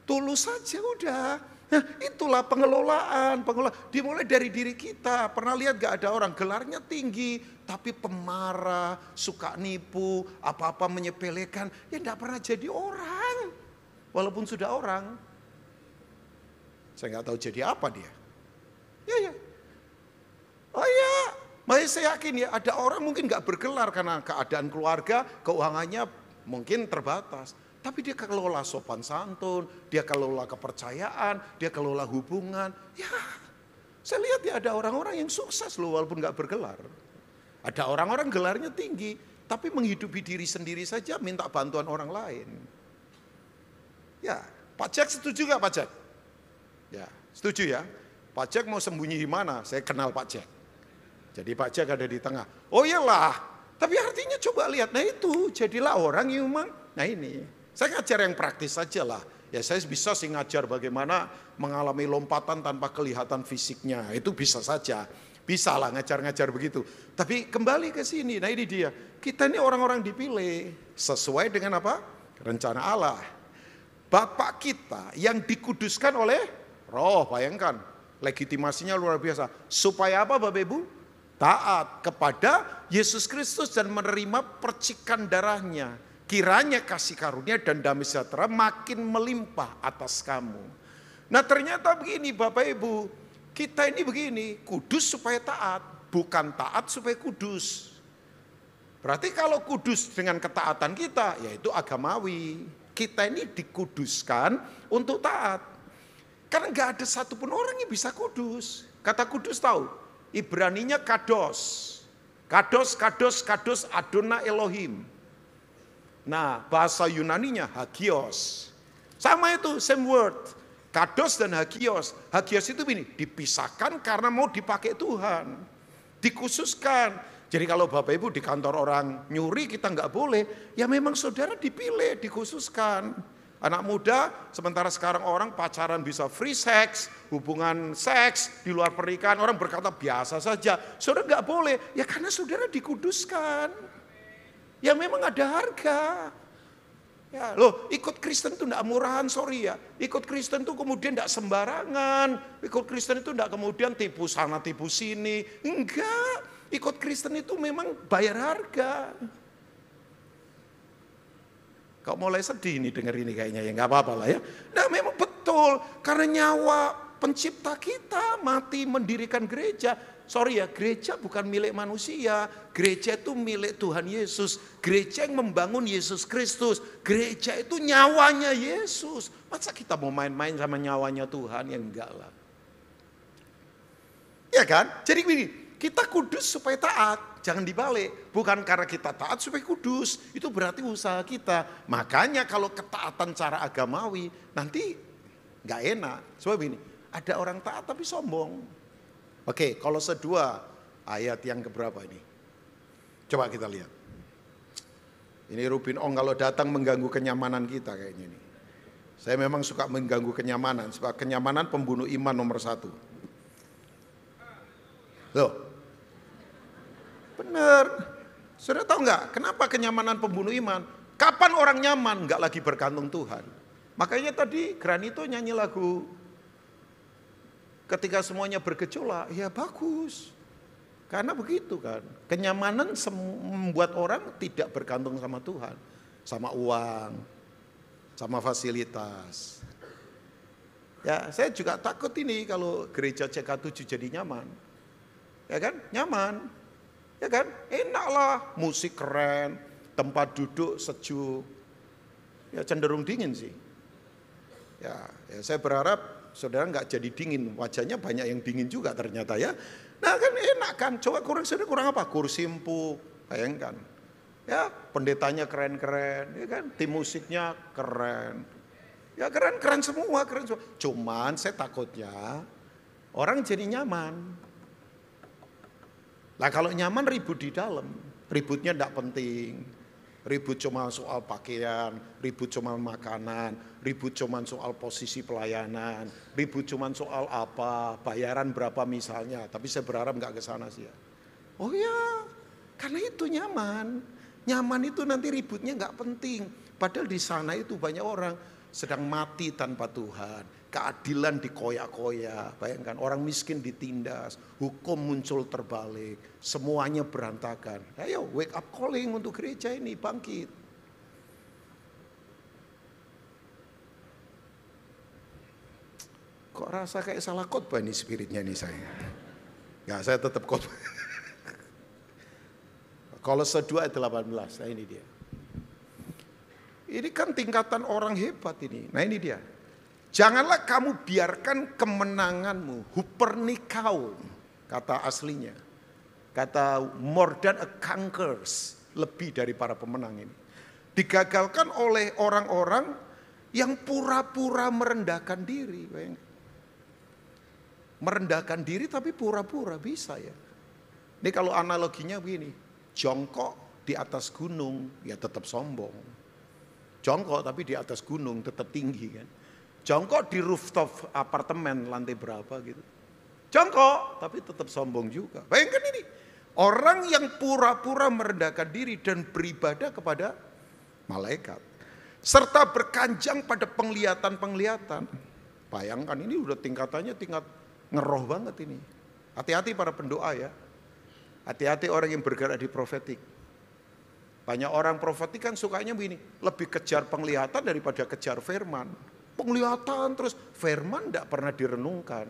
tulus saja udah. Nah, itulah pengelolaan. Dimulai dari diri kita. Pernah lihat gak ada orang gelarnya tinggi, tapi pemarah, suka nipu, apa-apa menyepelekan. Ya enggak pernah jadi orang. Walaupun sudah orang. Saya nggak tahu jadi apa dia. Ya. Oh ya, makanya saya yakin ya ada orang mungkin gak bergelar karena keadaan keluarga, keuangannya mungkin terbatas. Tapi dia kelola sopan santun, dia kelola kepercayaan, dia kelola hubungan. Ya, saya lihat ya ada orang-orang yang sukses loh walaupun gak bergelar. Ada orang-orang gelarnya tinggi, tapi menghidupi diri sendiri saja minta bantuan orang lain. Ya, Pak Jack setuju gak Pak Jack? Ya, setuju ya. Pak Jack mau sembunyi di mana? Saya kenal Pak Jack. Jadi Pak Jack ada di tengah. Oh iyalah, tapi artinya coba lihat. Nah itu, jadilah orang yang memang, nah ini. Saya ngajar yang praktis saja lah. Ya saya bisa sih ngajar bagaimana mengalami lompatan tanpa kelihatan fisiknya. Itu bisa saja. Bisa lah ngajar-ngajar begitu. Tapi kembali ke sini, nah ini dia. Kita ini orang-orang dipilih sesuai dengan apa? Rencana Allah. Bapak kita yang dikuduskan oleh Roh, bayangkan. Legitimasinya luar biasa. Supaya apa Bapak Ibu? Taat kepada Yesus Kristus dan menerima percikan darahnya. Kiranya kasih karunia dan damai sejahtera makin melimpah atas kamu. Nah ternyata begini Bapak Ibu, kita ini begini, kudus supaya taat, bukan taat supaya kudus. Berarti kalau kudus dengan ketaatan kita, yaitu agamawi. Kita ini dikuduskan untuk taat. Karena nggak ada satupun orang yang bisa kudus. Kata kudus tahu? Ibraninya kados. Kados, Adona Elohim. Nah, bahasa Yunaninya hagios. Sama itu, same word. Kados dan hagios. Hagios itu ini, dipisahkan karena mau dipakai Tuhan. Dikhususkan. Jadi kalau Bapak Ibu di kantor orang nyuri kita nggak boleh. Ya memang saudara dipilih, dikhususkan. Anak muda, sementara sekarang orang pacaran bisa free sex, hubungan seks di luar pernikahan. Orang berkata biasa saja. Saudara nggak boleh, ya karena saudara dikuduskan. Ya memang ada harga. Ya, loh, ikut Kristen itu enggak murahan, sorry ya. Ikut Kristen itu kemudian enggak sembarangan. Ikut Kristen itu enggak kemudian tipu sana tipu sini. Enggak. Ikut Kristen itu memang bayar harga. Kok mulai sedih nih denger ini kayaknya ya, enggak apa-apa lah ya. Nah, memang betul karena nyawa pencipta kita mati mendirikan gereja. Sorry ya, gereja bukan milik manusia. Gereja itu milik Tuhan Yesus. Gereja yang membangun Yesus Kristus. Gereja itu nyawanya Yesus. Masa kita mau main-main sama nyawanya Tuhan? Ya enggak lah. Ya kan? Jadi begini, kita kudus supaya taat. Jangan dibalik. Bukan karena kita taat supaya kudus. itu berarti usaha kita. Makanya kalau ketaatan cara agamawi, nanti enggak enak. Sebab ini, ada orang taat tapi sombong. Oke, Kolose 2 ayat yang keberapa ini? Coba kita lihat. Ini Rubin Ong kalau datang mengganggu kenyamanan kita kayaknya ini. Saya memang suka mengganggu kenyamanan, sebab kenyamanan pembunuh iman nomor 1. Loh, benar. Sudah tahu nggak kenapa kenyamanan pembunuh iman? Kapan orang nyaman nggak lagi bergantung Tuhan? Makanya tadi Granito nyanyi lagu ketika semuanya bergejolak, ya bagus. Karena begitu kan. Kenyamanan membuat orang tidak bergantung sama Tuhan. Sama uang, sama fasilitas. Ya, saya juga takut ini kalau gereja CK7 jadi nyaman. Ya kan? Nyaman. Ya kan? Enak lah, musik keren, tempat duduk sejuk. Ya cenderung dingin sih. Ya saya berharap saudara nggak jadi dingin, wajahnya banyak yang dingin juga ternyata ya. Nah kan enak kan, coba kurang apa? Kursi empuk, bayangkan. Ya pendetanya keren-keren, ya kan? Tim musiknya keren. Ya keren semua, keren semua. Cuman saya takutnya orang jadi nyaman. Nah kalau nyaman ribut di dalam, ributnya enggak penting. Ribut cuma soal pakaian, ribut cuma makanan, ribut cuma soal posisi pelayanan, ribut cuma soal apa, bayaran berapa misalnya. Tapi saya berharap nggak ke sana sih ya. Oh ya, karena itu nyaman. Nyaman itu nanti ributnya nggak penting. Padahal di sana itu banyak orang sedang mati tanpa Tuhan. Keadilan dikoyak-koyak, bayangkan orang miskin ditindas, hukum muncul terbalik, semuanya berantakan. Ayo wake up calling untuk gereja ini, bangkit. Kok rasa kayak salah khotbah nih spiritnya nih saya. Ya saya tetap khotbah. Kolose 2 ayat 18, nah ini dia. Ini kan tingkatan orang hebat ini, nah ini dia. Janganlah kamu biarkan kemenanganmu, hupernikau, kata aslinya. Kata more than a conquerors, lebih dari para pemenang ini. Digagalkan oleh orang-orang yang pura-pura merendahkan diri. Merendahkan diri tapi pura-pura bisa ya. Ini kalau analoginya begini, jongkok di atas gunung ya tetap sombong. Jongkok tapi di atas gunung tetap tinggi kan. Jongkok di rooftop apartemen lantai berapa gitu. Jongkok tapi tetap sombong juga. Bayangkan ini. Orang yang pura-pura merendahkan diri dan beribadah kepada malaikat. Serta berkanjang pada penglihatan-penglihatan. Bayangkan ini udah tingkatannya tingkat ngeroh banget ini. Hati-hati para pendoa ya. Hati-hati orang yang bergerak di profetik. Banyak orang profetik kan sukanya begini. Lebih kejar penglihatan daripada kejar firman. Penglihatan terus firman tidak pernah direnungkan.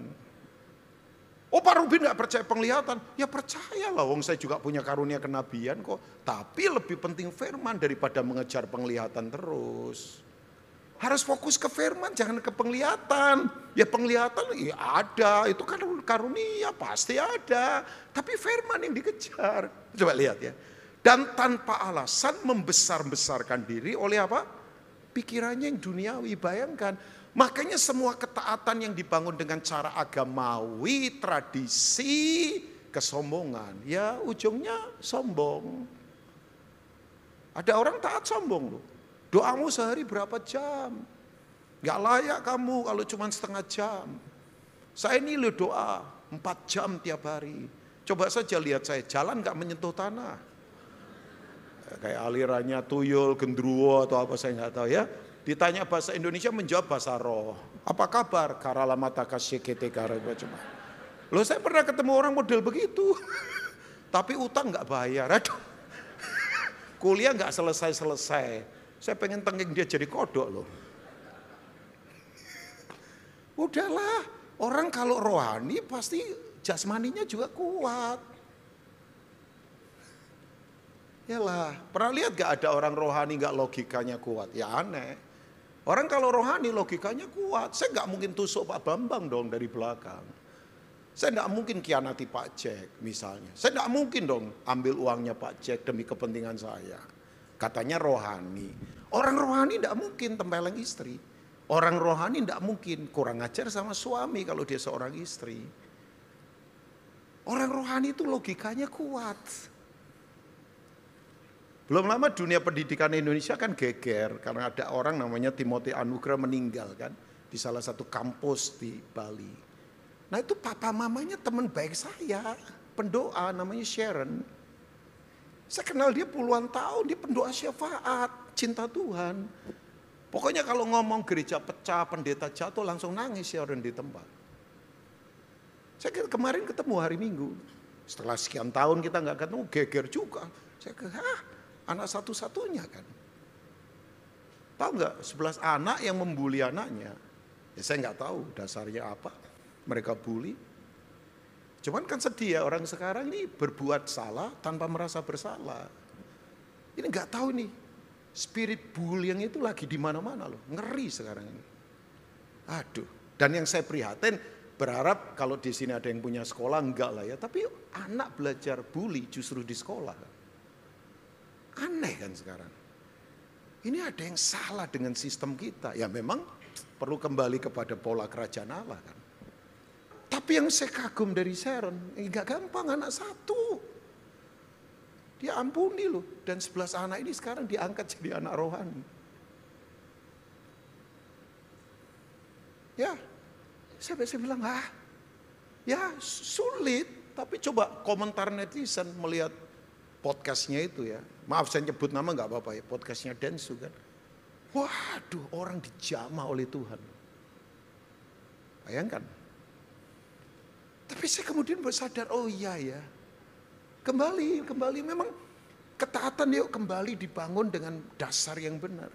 Oh Pak Ruben gak percaya penglihatan. Ya percayalah, wong saya juga punya karunia kenabian kok. Tapi lebih penting firman daripada mengejar penglihatan terus. Harus fokus ke firman, jangan ke penglihatan. Ya penglihatan ya ada, itu kan karunia pasti ada. Tapi firman yang dikejar. Coba lihat ya. Dan tanpa alasan membesar-besarkan diri oleh apa? Pikirannya yang duniawi, bayangkan. Makanya semua ketaatan yang dibangun dengan cara agamawi, tradisi, kesombongan. Ya ujungnya sombong. Ada orang taat sombong loh. Doamu sehari berapa jam? Gak layak kamu kalau cuma setengah jam. Saya ini loh doa 4 jam tiap hari. Coba saja lihat saya jalan gak menyentuh tanah. Kayak alirannya tuyul, gendruwo atau apa saya gak tahu ya. Ditanya bahasa Indonesia menjawab bahasa roh. Apa kabar? Karalamata kasyekete kareba cuma. Loh saya pernah ketemu orang model begitu. Tapi utang gak bayar. Aduh. Kuliah gak selesai-selesai. Saya pengen tengking dia jadi kodok loh. Udahlah. Orang kalau rohani pasti jasmaninya juga kuat. Yalah. Pernah lihat gak ada orang rohani gak logikanya kuat? Ya aneh. Orang kalau rohani logikanya kuat. Saya nggak mungkin tusuk Pak Bambang dong dari belakang. Saya nggak mungkin kianati Pak Jack misalnya. Saya nggak mungkin dong ambil uangnya Pak Jack demi kepentingan saya. Katanya rohani. Orang rohani nggak mungkin tempeleng istri. Orang rohani nggak mungkin kurang ajar sama suami kalau dia seorang istri. Orang rohani itu logikanya kuat. Belum lama dunia pendidikan Indonesia kan geger karena ada orang namanya Timothy Anugrah meninggal kan di salah satu kampus di Bali. Nah itu papa mamanya teman baik saya, pendoa namanya Sharon. Saya kenal dia puluhan tahun, dia pendoa syafaat, cinta Tuhan. Pokoknya kalau ngomong gereja pecah, pendeta jatuh langsung nangis Sharon di tempat. Saya kemarin ketemu hari Minggu, setelah sekian tahun kita nggak ketemu, geger juga. Saya anak satu-satunya kan. Tahu nggak 11 anak yang membuli anaknya. Ya saya nggak tahu dasarnya apa. Mereka bully. Cuman kan sedih ya orang sekarang ini berbuat salah tanpa merasa bersalah. Ini nggak tahu nih. Spirit bullying itu lagi di mana-mana loh. Ngeri sekarang ini. Aduh. Dan yang saya prihatin berharap kalau di sini ada yang punya sekolah enggak lah ya. Tapi anak belajar bully justru di sekolah. Aneh kan sekarang. Ini ada yang salah dengan sistem kita. Ya memang perlu kembali kepada pola kerajaan Allah kan. Tapi yang saya kagum dari Sharon, gak gampang anak satu. Dia ampuni loh. Dan 11 anak ini sekarang diangkat jadi anak rohani. Ya, saya bilang, ya sulit. Tapi coba komentar netizen melihat podcastnya itu ya. Maaf saya nyebut nama gak apa-apa ya. Podcastnya Densu kan. Waduh orang dijamah oleh Tuhan. Bayangkan. Tapi saya kemudian bersadar, oh iya ya. Kembali. Memang ketaatan yuk kembali dibangun dengan dasar yang benar.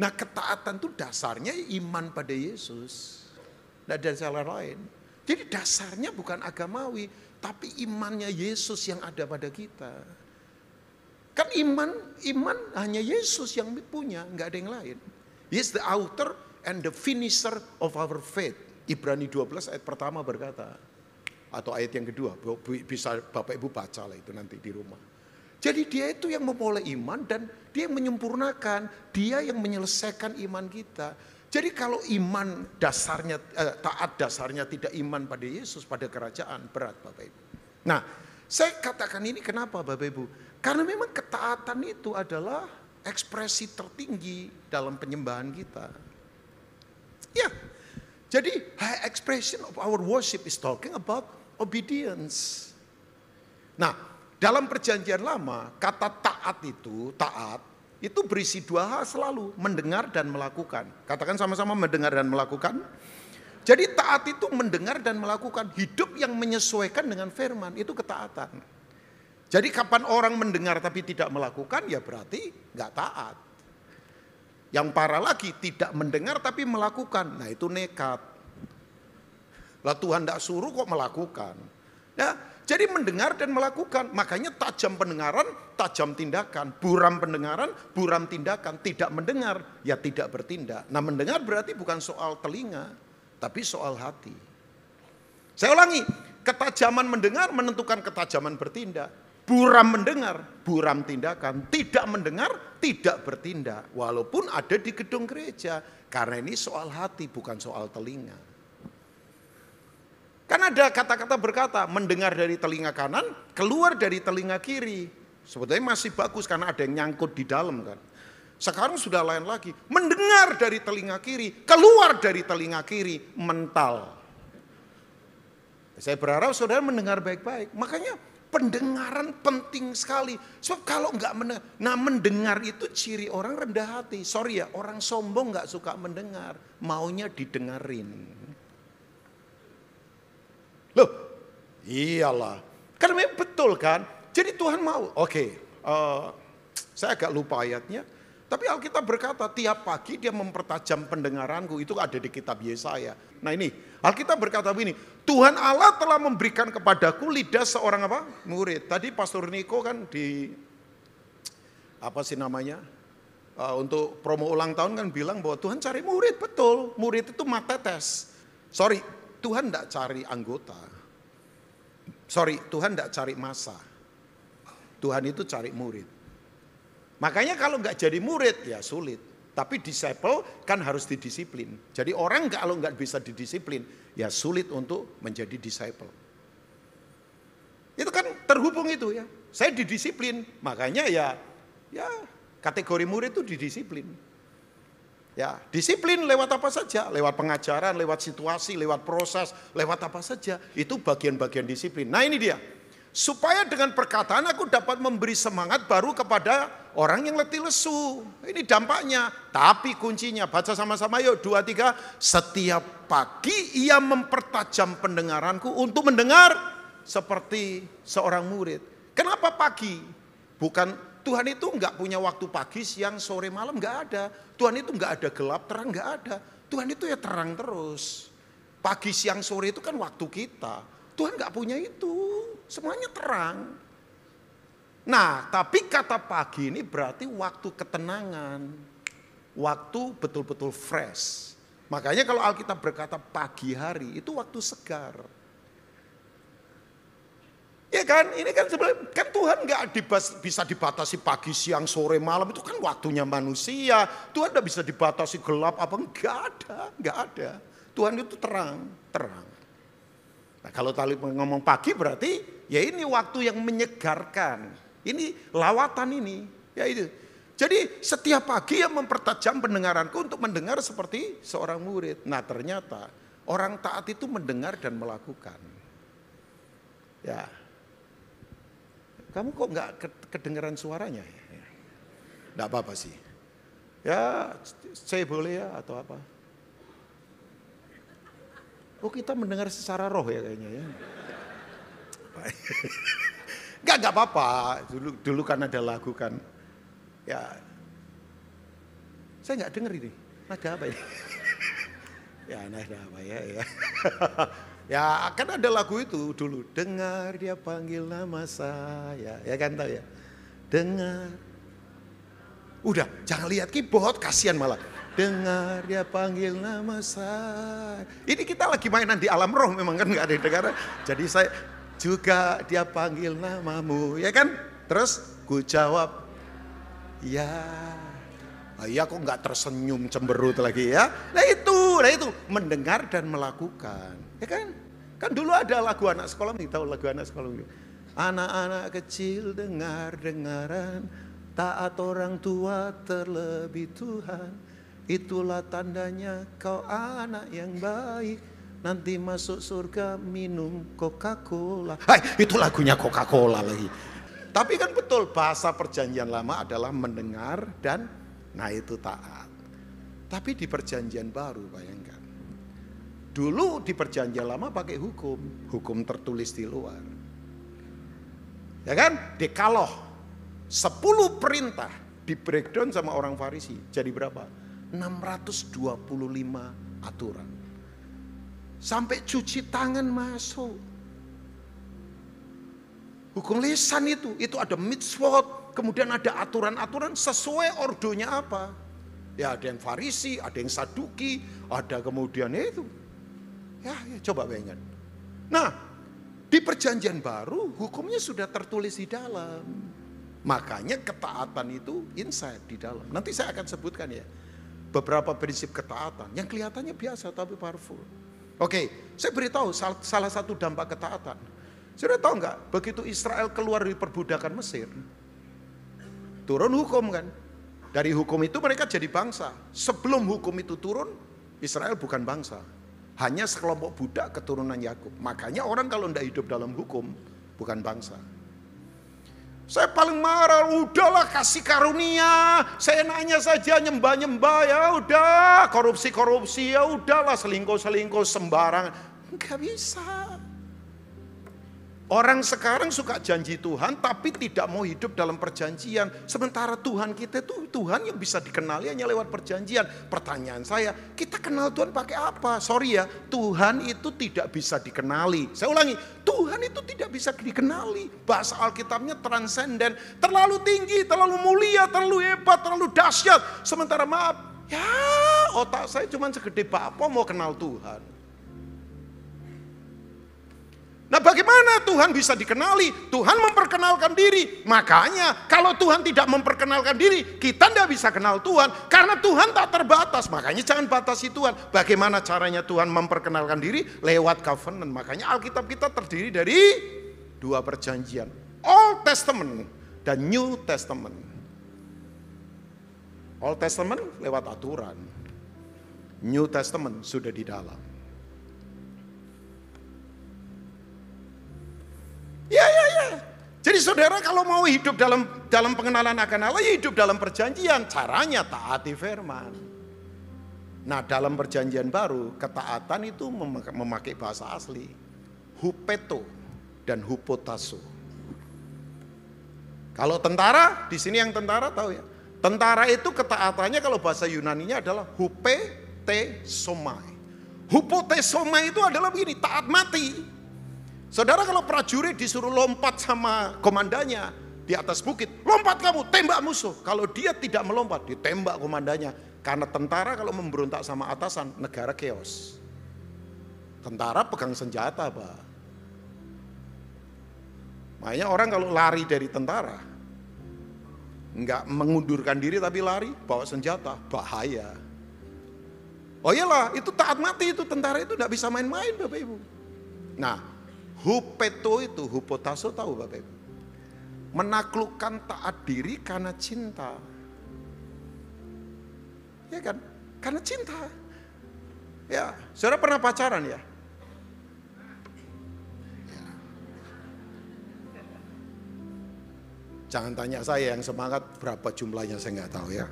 Nah ketaatan itu dasarnya iman pada Yesus. Tidak ada jalan lain. Jadi dasarnya bukan agamawi. Tapi imannya Yesus yang ada pada kita. Kan iman hanya Yesus yang punya, nggak ada yang lain. He is the author and the finisher of our faith. Ibrani 12 ayat pertama berkata, atau ayat yang kedua, bisa Bapak Ibu baca lah itu nanti di rumah. Jadi dia itu yang memulai iman dan dia yang menyempurnakan, dia yang menyelesaikan iman kita. Jadi kalau iman dasarnya, taat dasarnya tidak iman pada Yesus, pada kerajaan, berat Bapak Ibu. Nah, saya katakan ini kenapa Bapak Ibu? Karena memang ketaatan itu adalah ekspresi tertinggi dalam penyembahan kita. Ya, jadi high expression of our worship is talking about obedience. Nah, dalam perjanjian lama, kata taat itu berisi dua hal selalu, mendengar dan melakukan. Katakan sama-sama mendengar dan melakukan. Jadi taat itu mendengar dan melakukan, hidup yang menyesuaikan dengan firman, itu ketaatan. Jadi kapan orang mendengar tapi tidak melakukan, ya berarti nggak taat. Yang parah lagi, tidak mendengar tapi melakukan, nah itu nekat. Lah Tuhan tidak suruh kok melakukan. Ya, jadi mendengar dan melakukan. Makanya tajam pendengaran, tajam tindakan. Buram pendengaran, buram tindakan. Tidak mendengar, ya tidak bertindak. Nah mendengar berarti bukan soal telinga, tapi soal hati. Saya ulangi, ketajaman mendengar menentukan ketajaman bertindak. Buram mendengar, buram tindakan. Tidak mendengar, tidak bertindak. Walaupun ada di gedung gereja. Karena ini soal hati, bukan soal telinga. Kan ada kata-kata berkata, mendengar dari telinga kanan, keluar dari telinga kiri. Sebetulnya masih bagus karena ada yang nyangkut di dalam kan. Sekarang sudah lain lagi, mendengar dari telinga kiri, keluar dari telinga kiri, mental. Saya berharap saudara mendengar baik-baik. Makanya pendengaran penting sekali. Sebab kalau enggak mendengar, nah mendengar itu ciri orang rendah hati. Sorry ya, orang sombong enggak suka mendengar, maunya didengarin. Loh, iyalah. Karena memang betul kan. Jadi Tuhan mau. Saya agak lupa ayatnya. Tapi Alkitab berkata tiap pagi dia mempertajam pendengaranku. Itu ada di kitab Yesaya. Nah ini Alkitab berkata begini. Tuhan Allah telah memberikan kepadaku lidah seorang apa? Murid. Tadi Pastor Niko kan di apa sih namanya? Untuk promo ulang tahun kan bilang bahwa Tuhan cari murid. Betul. Murid itu matetes. Sorry. Tuhan tidak cari anggota. Tuhan tidak cari massa. Tuhan itu cari murid. Makanya kalau nggak jadi murid ya sulit. Tapi disciple kan harus didisiplin. Jadi orang kalau nggak bisa didisiplin ya sulit untuk menjadi disciple. Itu kan terhubung itu ya. Saya didisiplin. Makanya ya kategori murid itu didisiplin. Ya, disiplin lewat apa saja, lewat pengajaran, lewat situasi, lewat proses, lewat apa saja. Itu bagian-bagian disiplin. Nah ini dia. Supaya dengan perkataan aku dapat memberi semangat baru kepada orang yang letih lesu. Ini dampaknya. Tapi kuncinya, baca sama-sama yuk 2, 3. Setiap pagi ia mempertajam pendengaranku untuk mendengar seperti seorang murid. Kenapa pagi? Bukan Tuhan itu enggak punya waktu pagi, siang, sore, malam, enggak ada. Tuhan itu enggak ada gelap, terang, enggak ada. Tuhan itu ya terang terus. Pagi, siang, sore itu kan waktu kita. Tuhan enggak punya itu, semuanya terang. Nah, tapi kata pagi ini berarti waktu ketenangan. Waktu betul-betul fresh. Makanya kalau Alkitab berkata pagi hari, itu waktu segar. Ya kan, ini kan sebenarnya kan Tuhan nggak bisa dibatasi pagi, siang, sore, malam, itu kan waktunya manusia. Tuhan nggak bisa dibatasi gelap apa, nggak ada. Tuhan itu terang. Nah kalau tadi ngomong pagi berarti ya ini waktu yang menyegarkan. Ini lawatan ini, ya itu. Jadi setiap pagi yang mempertajam pendengaranku untuk mendengar seperti seorang murid. Nah ternyata orang taat itu mendengar dan melakukan. Ya. Kamu kok nggak kedengeran suaranya? Nggak apa-apa sih. Ya, saya boleh ya atau apa? Oh kita mendengar secara roh ya kayaknya ya. Nggak apa-apa. Dulu kan ada lagu kan. Ya, saya nggak denger ini. Nada apa ini? Ya nada apa ya? Ya kan ada lagu itu dulu. Dengar dia panggil nama saya. Ya kan tahu ya. Dengar. Udah jangan lihat keyboard kasihan malah. Dengar dia panggil nama saya. Ini kita lagi mainan di alam roh memang kan gak ada yang dengar. Jadi saya juga dia panggil namamu. Ya kan. Terus ku jawab. Ya. Iya kok gak tersenyum cemberut lagi ya. Nah itu mendengar dan melakukan. Ya kan? Kan dulu ada lagu anak sekolah, nih tahu lagu anak sekolah. Anak-anak kecil dengar-dengaran, taat orang tua terlebih Tuhan. Itulah tandanya kau anak yang baik. Nanti masuk surga minum Coca-Cola. Hai, itu lagunya Coca-Cola lagi. Tapi kan betul bahasa perjanjian lama adalah mendengar dan nah itu taat. Tapi di perjanjian baru bayangkan. Dulu di perjanjian lama pakai hukum tertulis di luar. Ya kan? Dekaloh. 10 perintah di breakdown sama orang Farisi. Jadi berapa? 625 aturan. Sampai cuci tangan masuk. Hukum lisan itu ada mitzvot, kemudian ada aturan-aturan sesuai ordonya apa. Ya ada yang Farisi, ada yang Saduki, ada kemudian itu. Ya coba bayangkan. Nah, di perjanjian baru hukumnya sudah tertulis di dalam. Makanya ketaatan itu inside di dalam. Nanti saya akan sebutkan ya. Beberapa prinsip ketaatan yang kelihatannya biasa tapi powerful. Oke, saya beritahu salah satu dampak ketaatan. Sudah tahu nggak? Begitu Israel keluar dari perbudakan Mesir, turun hukum kan? Dari hukum itu mereka jadi bangsa. Sebelum hukum itu turun, Israel bukan bangsa. Hanya sekelompok budak keturunan Yakub. Makanya orang kalau tidak hidup dalam hukum, bukan bangsa. Saya paling marah, udahlah kasih karunia, seenaknya saja nyembah-nyembah, ya udah, korupsi-korupsi, ya udahlah, selingkuh-selingkuh sembarangan. Enggak bisa. Orang sekarang suka janji Tuhan tapi tidak mau hidup dalam perjanjian. Sementara Tuhan kita itu Tuhan yang bisa dikenali hanya lewat perjanjian. Pertanyaan saya, kita kenal Tuhan pakai apa? Sorry ya, Tuhan itu tidak bisa dikenali. Saya ulangi, Tuhan itu tidak bisa dikenali. Bahasa Alkitabnya transenden, terlalu tinggi, terlalu mulia, terlalu hebat, terlalu dahsyat. Sementara maaf, ya otak saya cuma segede bapau mau kenal Tuhan. Nah bagaimana Tuhan bisa dikenali? Tuhan memperkenalkan diri. Makanya kalau Tuhan tidak memperkenalkan diri, kita tidak bisa kenal Tuhan. Karena Tuhan tak terbatas. Makanya jangan batasi Tuhan. Bagaimana caranya Tuhan memperkenalkan diri? Lewat covenant. Makanya Alkitab kita terdiri dari dua perjanjian. Old Testament dan New Testament. Old Testament lewat aturan. New Testament sudah di dalam. Ya. Jadi saudara kalau mau hidup dalam pengenalan akan Allah, ya hidup dalam perjanjian. Caranya taati firman. Nah dalam perjanjian baru, ketaatan itu memakai bahasa asli. Hupeto dan hupotaso. Kalau tentara, di sini yang tentara tahu ya. Tentara itu ketaatannya kalau bahasa Yunaninya adalah hupetesomai. Hupotesomai itu adalah begini, taat mati. Saudara kalau prajurit disuruh lompat sama komandannya di atas bukit, lompat kamu, tembak musuh. Kalau dia tidak melompat, ditembak komandannya. Karena tentara kalau memberontak sama atasan, negara chaos. Tentara pegang senjata, Pak. Makanya orang kalau lari dari tentara, enggak mengundurkan diri tapi lari, bawa senjata, bahaya. Oh iyalah, itu taat mati itu, tentara itu enggak bisa main-main Bapak Ibu. Nah, hupeto itu, hupotaso tahu Bapak Ibu? Menaklukkan taat diri karena cinta. Ya kan? Karena cinta. Ya, saudara pernah pacaran ya? Jangan tanya saya yang semangat berapa jumlahnya saya nggak tahu ya.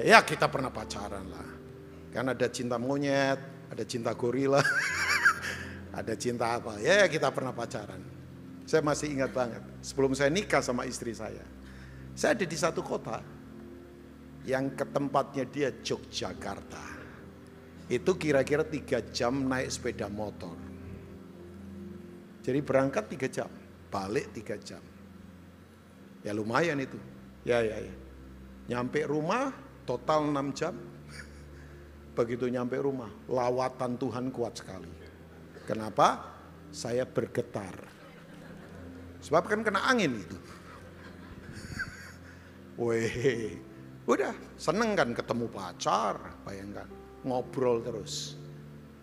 Ya kita pernah pacaran lah. Kan ada cinta monyet, ada cinta gorila. Ada cinta apa? Ya kita pernah pacaran. Saya masih ingat banget. Sebelum saya nikah sama istri saya ada di satu kota yang ke tempatnya dia Yogyakarta. Itu kira-kira 3 jam naik sepeda motor. Jadi berangkat 3 jam, balik 3 jam. Ya lumayan itu. Ya. Nyampe rumah total 6 jam. Begitu nyampe rumah, lawatan Tuhan kuat sekali. Kenapa? Saya bergetar. Sebab kan kena angin itu. Weh, udah seneng kan ketemu pacar, bayangkan. Ngobrol terus.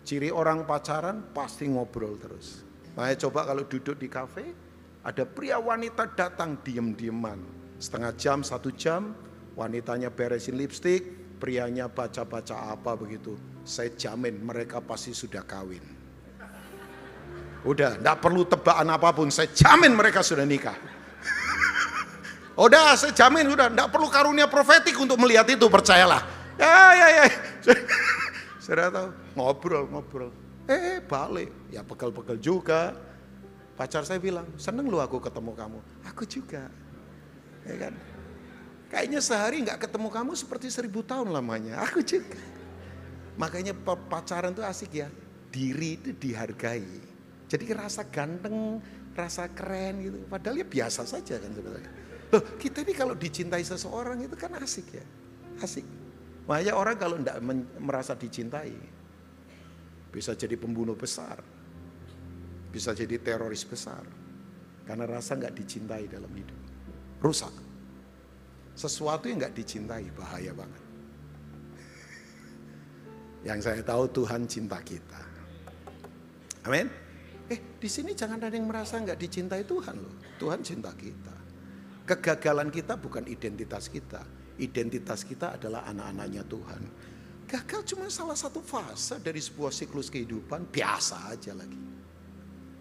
Ciri orang pacaran pasti ngobrol terus. Makanya coba kalau duduk di kafe, ada pria wanita datang diem-dieman. Setengah jam, 1 jam, wanitanya beresin lipstik, prianya baca-baca apa begitu. Saya jamin mereka pasti sudah kawin. Udah, enggak perlu tebakan apapun, saya jamin mereka sudah nikah. Udah, saya jamin udah, enggak perlu karunia profetik untuk melihat itu, percayalah. Ya. Sudah tahu, ngobrol. Balik, ya pegel-pegel juga. Pacar saya bilang, seneng lu aku ketemu kamu. Aku juga. Ya kan? Kayaknya sehari enggak ketemu kamu seperti 1000 tahun lamanya. Aku juga. Makanya pacaran tuh asik ya. Diri itu dihargai. Jadi rasa ganteng, rasa keren gitu. Padahal ya biasa saja kan sebenarnya. Loh, kita ini kalau dicintai seseorang itu kan asik ya. Asik. Makanya orang kalau tidak merasa dicintai, bisa jadi pembunuh besar. Bisa jadi teroris besar. Karena rasa nggak dicintai dalam hidup. Rusak. Sesuatu yang nggak dicintai bahaya banget. Yang saya tahu Tuhan cinta kita. Amin. Di sini jangan ada yang merasa nggak dicintai Tuhan loh. Tuhan cinta kita. Kegagalan kita bukan identitas kita. Identitas kita adalah anak-anaknya Tuhan. Gagal cuma salah satu fase dari sebuah siklus kehidupan, biasa aja lagi.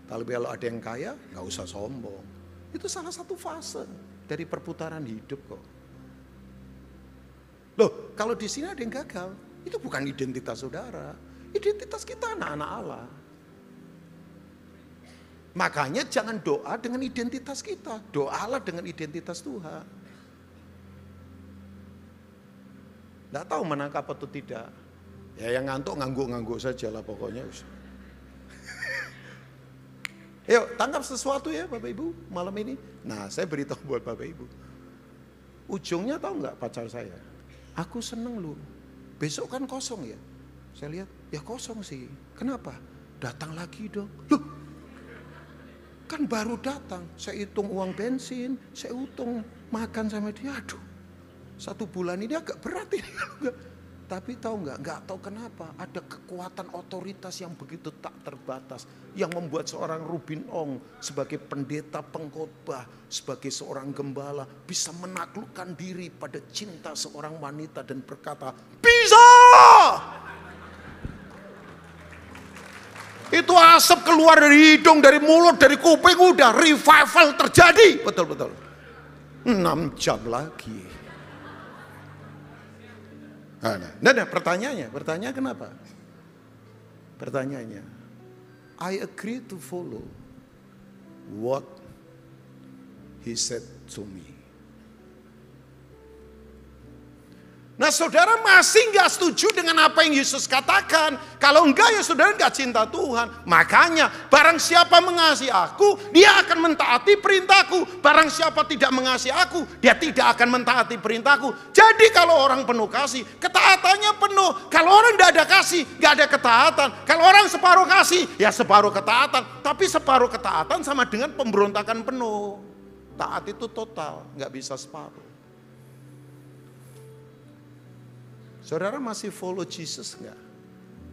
Tapi kalau ada yang kaya, nggak usah sombong. Itu salah satu fase dari perputaran hidup kok. Loh, kalau di sini ada yang gagal, itu bukan identitas saudara. Identitas kita anak-anak Allah. Makanya jangan doa dengan identitas kita. Doalah dengan identitas Tuhan. Nggak tahu menangkap atau tidak. Ya yang ngantuk ngangguk-ngangguk saja lah pokoknya. Yuk tangkap sesuatu ya Bapak Ibu malam ini. Nah saya beritahu buat Bapak Ibu. Ujungnya tahu nggak pacar saya? Aku seneng lu. Besok kan kosong ya. Saya lihat ya kosong sih. Kenapa? Datang lagi dong. Loh. Kan baru datang, saya hitung uang bensin, saya hitung makan sama dia, aduh 1 bulan ini agak berat ini. Tapi tahu nggak tahu kenapa ada kekuatan otoritas yang begitu tak terbatas. Yang membuat seorang Rubin Ong sebagai pendeta pengkhotbah, sebagai seorang gembala bisa menaklukkan diri pada cinta seorang wanita dan berkata, bisa! Itu asap keluar dari hidung, dari mulut, dari kuping, udah revival terjadi. Betul-betul. 6 jam lagi. Nah, pertanyaannya kenapa? Pertanyaannya, I agree to follow what he said to me. Nah saudara masih nggak setuju dengan apa yang Yesus katakan. Kalau enggak ya saudara nggak cinta Tuhan. Makanya barang siapa mengasihi aku, dia akan mentaati perintahku. Barang siapa tidak mengasihi aku, dia tidak akan mentaati perintahku. Jadi kalau orang penuh kasih, ketaatannya penuh. Kalau orang tidak ada kasih, nggak ada ketaatan. Kalau orang separuh kasih, ya separuh ketaatan. Tapi separuh ketaatan sama dengan pemberontakan penuh. Taat itu total, nggak bisa separuh. Saudara masih follow Jesus enggak?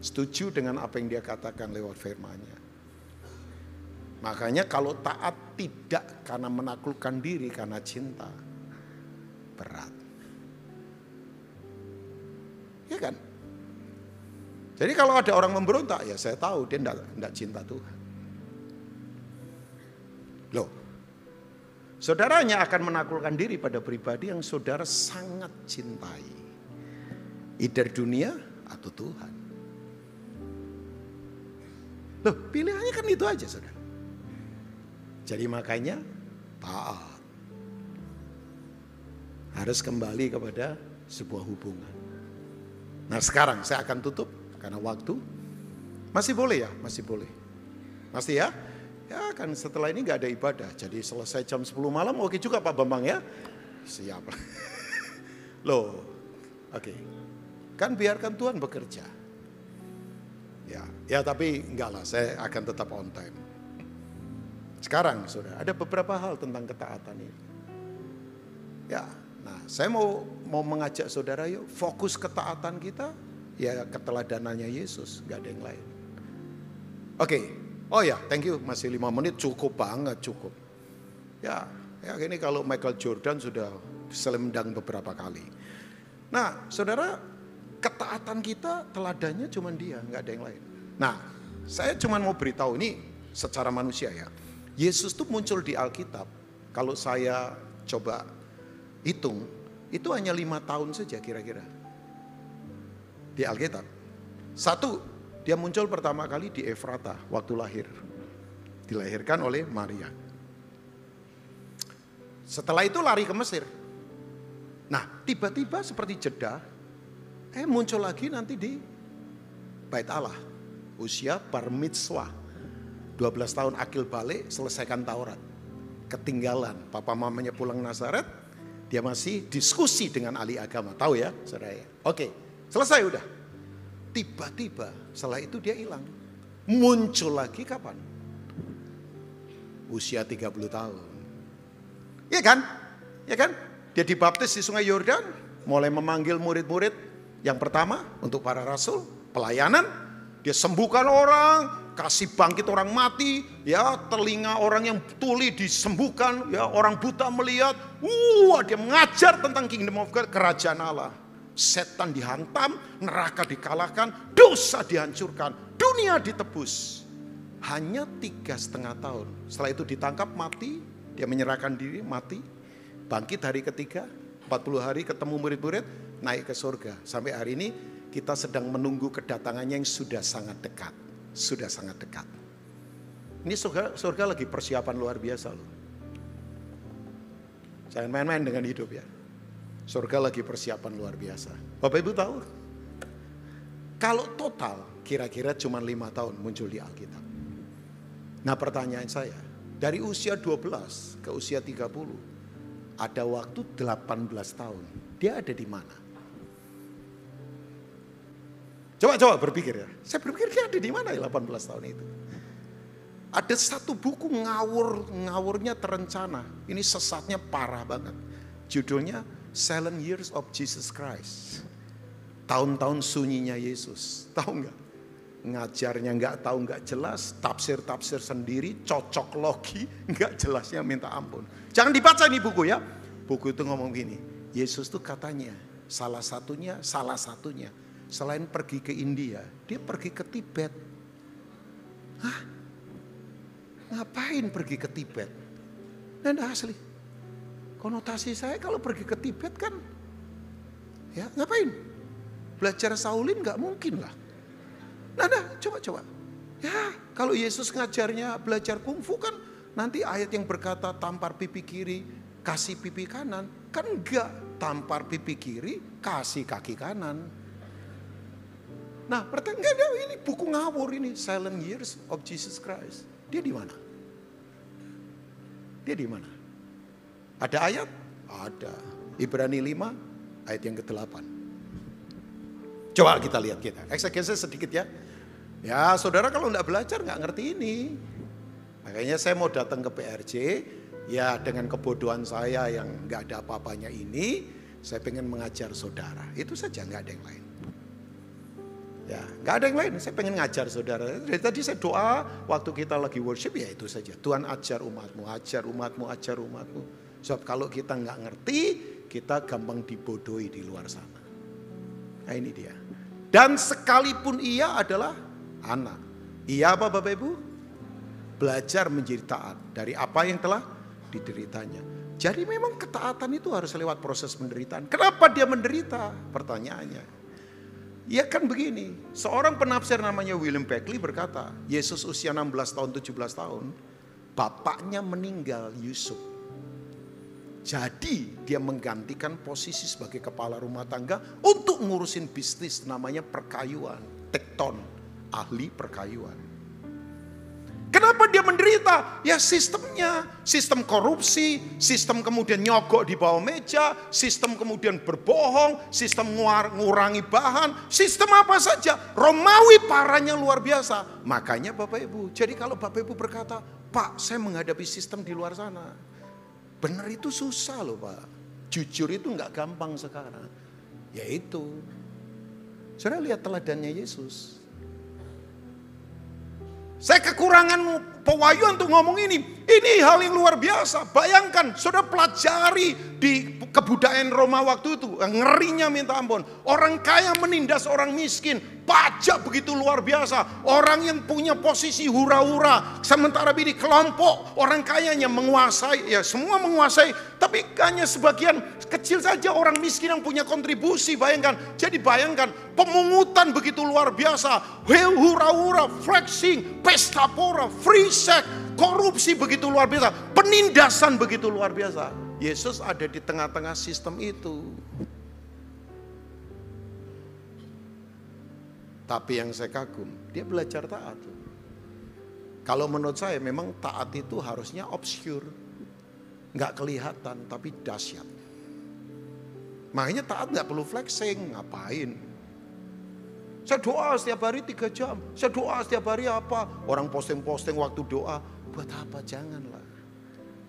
Setuju dengan apa yang dia katakan lewat firman-Nya. Makanya kalau taat tidak karena menaklukkan diri karena cinta, berat. Ya kan? Jadi kalau ada orang memberontak, ya saya tahu dia enggak cinta Tuhan. Loh, saudaranya akan menaklukkan diri pada pribadi yang saudara sangat cintai. Either dunia atau Tuhan. Loh, pilihannya kan itu aja saudara. Jadi makanya taat. Harus kembali kepada sebuah hubungan. Nah sekarang saya akan tutup karena waktu. Masih boleh ya? Masih boleh. Masih ya? Ya kan setelah ini gak ada ibadah. Jadi selesai jam 10 malam oke juga Pak Bambang ya? Siap. Loh, oke. Kan biarkan Tuhan bekerja. Ya tapi enggak lah, saya akan tetap on time. Sekarang saudara, ada beberapa hal tentang ketaatan ini. Ya, nah saya mau mengajak saudara yuk fokus ketaatan kita, ya keteladanannya Yesus, enggak ada yang lain. Oke, oh ya thank you, masih 5 menit cukup banget, cukup. Ya ini kalau Michael Jordan sudah selendang beberapa kali. Nah saudara, ketaatan kita teladannya cuma dia, nggak ada yang lain. Nah, saya cuma mau beritahu ini secara manusia ya. Yesus tuh muncul di Alkitab. Kalau saya coba hitung, itu hanya 5 tahun saja kira-kira di Alkitab. 1, dia muncul pertama kali di Efrata waktu lahir, dilahirkan oleh Maria. Setelah itu lari ke Mesir. Nah, tiba-tiba seperti jeda. Muncul lagi nanti di bait Allah. Usia bar mitzvah. 12 tahun akil balik, selesaikan Taurat. Ketinggalan, papa mamanya pulang Nazaret, dia masih diskusi dengan ahli agama. Tahu ya, saudara ya? Oke, selesai udah. Tiba-tiba setelah itu dia hilang. Muncul lagi kapan? Usia 30 tahun. Iya kan? Ya kan? Dia dibaptis di Sungai Yordan, mulai memanggil murid-murid yang pertama untuk para rasul, pelayanan. Dia sembuhkan orang, kasih bangkit orang mati, ya telinga orang yang tuli disembuhkan, ya orang buta melihat. Dia mengajar tentang kingdom of God, kerajaan Allah. Setan dihantam, neraka dikalahkan, dosa dihancurkan, dunia ditebus. Hanya 3,5 tahun. Setelah itu ditangkap, mati. Dia menyerahkan diri, mati. Bangkit hari ketiga, 40 hari ketemu murid-murid, naik ke surga. Sampai hari ini kita sedang menunggu kedatangannya yang sudah sangat dekat. Sudah sangat dekat. Ini surga lagi persiapan luar biasa loh. Jangan main-main dengan hidup ya. Surga lagi persiapan luar biasa. Bapak Ibu tahu? Kalau total kira-kira cuma 5 tahun muncul di Alkitab. Nah pertanyaan saya, dari usia 12 ke usia 30, ada waktu 18 tahun. Dia ada di mana? Coba berpikir ya. Saya berpikir dia ada di mana ya 18 tahun itu. Ada satu buku ngawurnya terencana. Ini sesatnya parah banget. Judulnya 7 Years of Jesus Christ. Tahun-tahun sunyinya Yesus. Tahu nggak? Ngajarnya nggak tahu, nggak jelas. Tafsir-tafsir sendiri, cocok logi, nggak jelasnya minta ampun. Jangan dibaca nih buku ya. Buku itu ngomong gini. Yesus tuh katanya salah satunya. Selain pergi ke India, dia pergi ke Tibet. Hah? Ngapain pergi ke Tibet? Dan asli, konotasi saya kalau pergi ke Tibet kan, ya ngapain? Belajar Shaolin nggak mungkin lah. Nah, coba. Ya, kalau Yesus ngajarnya belajar kungfu kan, nanti ayat yang berkata tampar pipi kiri, kasih pipi kanan, kan enggak. Tampar pipi kiri, kasih kaki kanan. Nah, pertanyaan ini buku ngawur ini, 7 Years of Jesus Christ. Dia di mana? Dia di mana? Ada ayat? Ada. Ibrani 5 ayat yang ke-8. Coba kita lihat kita. Eksegese sedikit ya. Ya, saudara kalau enggak belajar enggak ngerti ini. Makanya saya mau datang ke PRJ, ya dengan kebodohan saya yang enggak ada apa-apanya ini, saya pengen mengajar saudara. Itu saja, enggak ada yang lain. Ya, nggak ada yang lain. Saya pengen ngajar saudara. Dari tadi saya doa waktu kita lagi worship ya itu saja. Tuhan ajar umatmu, ajar umatmu, ajar umatmu. Sebab kalau kita nggak ngerti, kita gampang dibodohi di luar sana. Nah ini dia. Dan sekalipun ia adalah anak. Ia apa Bapak Ibu? Belajar menjadi taat dari apa yang telah dideritanya. Jadi memang ketaatan itu harus lewat proses penderitaan. Kenapa dia menderita? Pertanyaannya. Ya kan begini, seorang penafsir namanya William Beckley berkata, Yesus usia 16 tahun, 17 tahun, bapaknya meninggal Yusuf. Jadi dia menggantikan posisi sebagai kepala rumah tangga untuk ngurusin bisnis namanya perkayuan, tekton, ahli perkayuan. Kenapa dia menderita? Ya sistemnya, sistem korupsi, sistem kemudian nyogok di bawah meja, sistem kemudian berbohong, sistem ngurangi bahan, sistem apa saja. Romawi parahnya luar biasa. Makanya Bapak Ibu, jadi kalau Bapak Ibu berkata, Pak saya menghadapi sistem di luar sana. Benar itu susah loh Pak. Jujur itu nggak gampang sekarang. Ya itu. Saudara lihat teladannya Yesus. Saya kekurangan pewahyuan untuk ngomong ini. Ini hal yang luar biasa. Bayangkan, saudara pelajari di kebudayaan Roma waktu itu. Ngerinya minta ampun. Orang kaya menindas orang miskin. Pajak begitu luar biasa. Orang yang punya posisi hura-hura. Sementara ini kelompok orang kayanya menguasai. Ya semua menguasai. Tapi hanya sebagian kecil saja orang miskin yang punya kontribusi. Bayangkan. Jadi bayangkan pemungutan begitu luar biasa. Hura-hura, flexing, pesta pora, free sex, korupsi begitu luar biasa. Penindasan begitu luar biasa. Yesus ada di tengah-tengah sistem itu. Tapi yang saya kagum, dia belajar taat. Kalau menurut saya memang taat itu harusnya obscure. Nggak kelihatan, tapi dahsyat. Makanya taat nggak perlu flexing, ngapain? Saya doa setiap hari 3 jam. Saya doa setiap hari apa? Orang posting-posting waktu doa. Buat apa? Janganlah.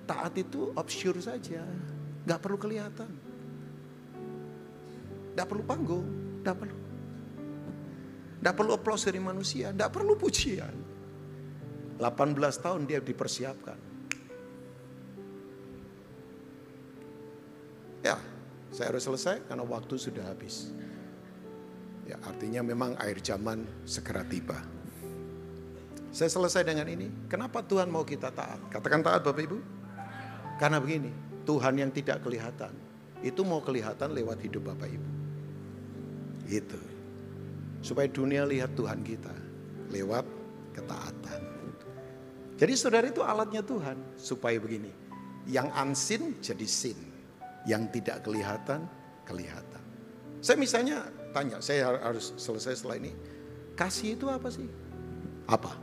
Taat itu obscure saja. Nggak perlu kelihatan. Nggak perlu panggung. Nggak perlu. Nggak perlu aplaus dari manusia. Nggak perlu pujian. 18 tahun dia dipersiapkan. Ya, saya harus selesai karena waktu sudah habis. Ya, artinya memang akhir zaman segera tiba. Saya selesai dengan ini. Kenapa Tuhan mau kita taat? Katakan taat Bapak Ibu. Karena begini, Tuhan yang tidak kelihatan, itu mau kelihatan lewat hidup Bapak Ibu. Itu. Supaya dunia lihat Tuhan kita lewat ketaatan. Jadi saudara itu alatnya Tuhan. Supaya begini, yang unseen jadi seen. Yang tidak kelihatan, kelihatan. Saya misalnya tanya, saya harus selesai setelah ini. Kasih itu apa sih? Apa?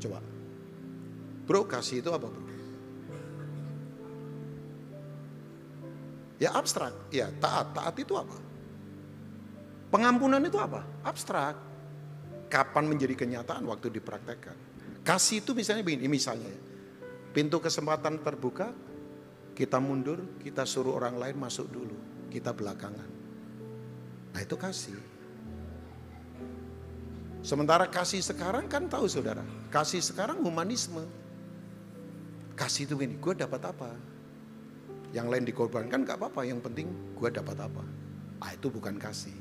Coba. Bro, kasih itu apa bro? Ya abstrak. Ya taat. Taat itu apa? Pengampunan itu apa? Abstrak. Kapan menjadi kenyataan? Waktu dipraktekkan. Kasih itu misalnya begini, misalnya. Pintu kesempatan terbuka, kita mundur, kita suruh orang lain masuk dulu. Kita belakangan. Nah itu kasih. Sementara kasih sekarang kan tahu saudara. Kasih sekarang humanisme. Kasih itu gini, gue dapat apa? Yang lain dikorbankan gak apa-apa, yang penting gue dapat apa. Ah itu bukan kasih.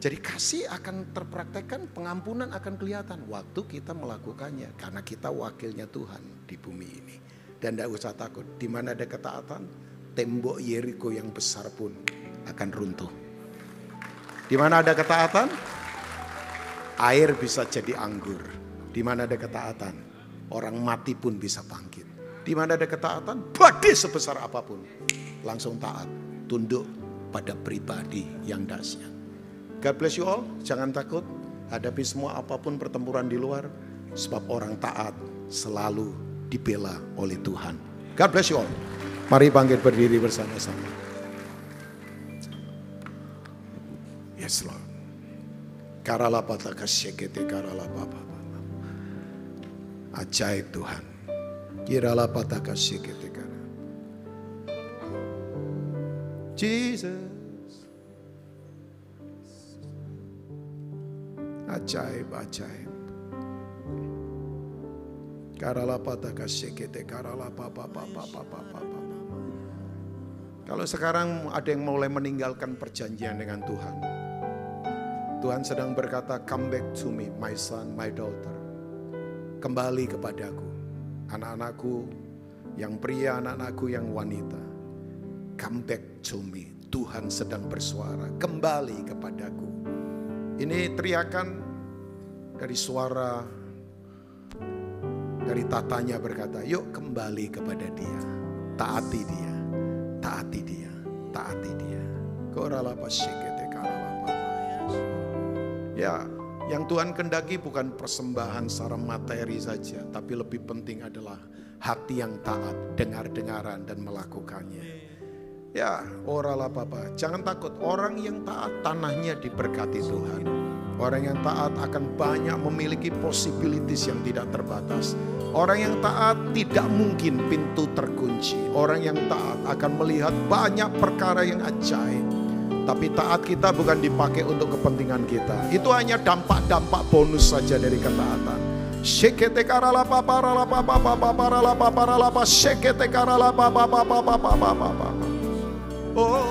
Jadi kasih akan terpraktekkan, pengampunan akan kelihatan waktu kita melakukannya. Karena kita wakilnya Tuhan di bumi ini. Dan tidak usah takut, di mana ada ketaatan, tembok Yeriko yang besar pun akan runtuh. Di mana ada ketaatan, air bisa jadi anggur. Di mana ada ketaatan, orang mati pun bisa bangkit. Di mana ada ketaatan, badai sebesar apapun langsung taat, tunduk pada pribadi yang dahsyat. God bless you all, jangan takut hadapi semua apapun pertempuran di luar, sebab orang taat selalu dibela oleh Tuhan. God bless you all. Mari bangkit berdiri bersama-sama. Yes Lord. Karalapataka syekete karalapapa. Ajaib Tuhan. Kiralapataka syekete kara. Jesus. Ajaib, ajaib. Kalau sekarang ada yang mulai meninggalkan perjanjian dengan Tuhan, Tuhan sedang berkata, come back to me, my son, my daughter. Kembali kepadaku, anak-anakku yang pria, anak-anakku yang wanita. Come back to me. Tuhan sedang bersuara, kembali kepadaku. Ini teriakan dari suara, dari tatanya berkata, yuk kembali kepada dia. Taati dia, taati dia, taati dia. Ya, yang Tuhan kendaki bukan persembahan secara materi saja, tapi lebih penting adalah hati yang taat, dengar-dengaran dan melakukannya. Ya, oralah papa. Jangan takut, orang yang taat tanahnya diberkati Tuhan. Orang yang taat akan banyak memiliki possibilities yang tidak terbatas. Orang yang taat tidak mungkin pintu terkunci. Orang yang taat akan melihat banyak perkara yang ajaib. Tapi taat kita bukan dipakai untuk kepentingan kita. Itu hanya dampak-dampak bonus saja dari ketaatan. Shekete karala papa rala papa papa rala papa rala papa shekete karala papa papa papa papa. Oh,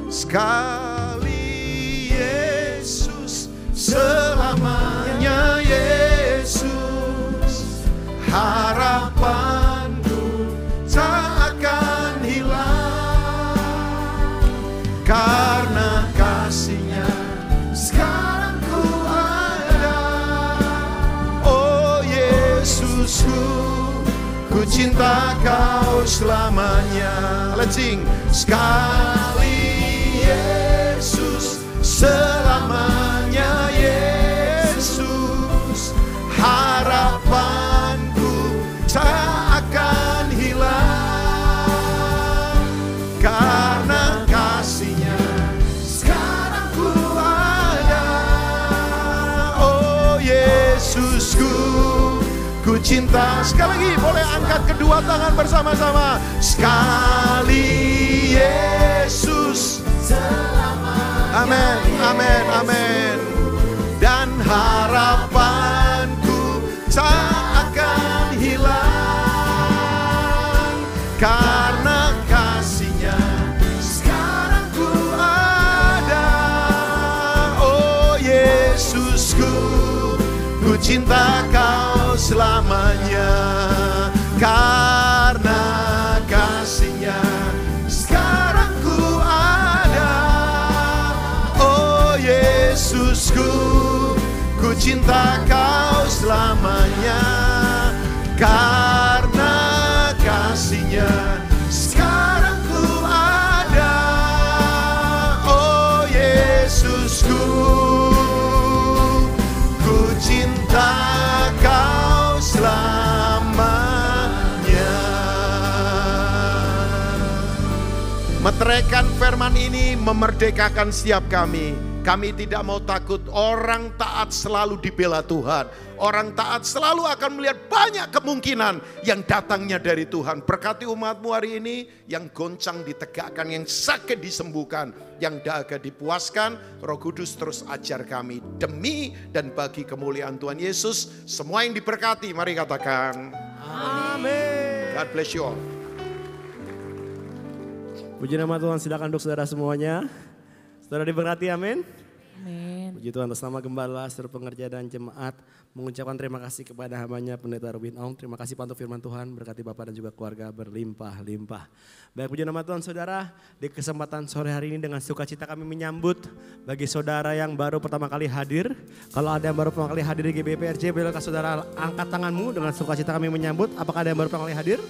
sekali Yesus, selamanya Yesus, harapanku tak akan hilang, karena kasih-Nya sekarang ku ada. Oh Yesusku, ku cinta Kau selamanya. Let's sing. Sekali ku cinta. Sekali lagi boleh angkat kedua tangan bersama-sama. Sekali Yesus. Amin, amin, amin. Dan harapanku tak akan hilang, karena kasih-Nya sekarang ku ada. Oh Yesusku, ku cinta Kau selamanya, karena kasih-Nya sekarang ku ada. Oh Yesusku, ku cinta Kau selamanya, karena kasih-Nya sekarang ku ada. Oh Yesusku, ku cinta Kau selamanya. Meteraikan firman ini memerdekakan setiap kami. Kami tidak mau takut. Orang taat selalu dibela Tuhan. Orang taat selalu akan melihat banyak kemungkinan yang datangnya dari Tuhan. Berkati umat-Mu hari ini, yang goncang ditegakkan, yang sakit disembuhkan, yang dahaga dipuaskan. Roh Kudus terus ajar kami demi dan bagi kemuliaan Tuhan Yesus. Semua yang diberkati, mari katakan amin. God bless you all. Puji nama Tuhan, silakan duduk saudara semuanya. Saudara diberkati, amin. Amin. Puji Tuhan, atas nama Gembala, seluruh pengerja dan jemaat mengucapkan terima kasih kepada hambanya Pendeta Robin Ong. Terima kasih untuk firman Tuhan, berkati Bapak dan juga keluarga berlimpah-limpah. Baik, puji nama Tuhan saudara, di kesempatan sore hari ini dengan sukacita kami menyambut bagi saudara yang baru pertama kali hadir. Kalau ada yang baru pertama kali hadir di GBPRJ, bolehkah saudara angkat tanganmu, dengan sukacita kami menyambut. Apakah ada yang baru pertama kali hadir?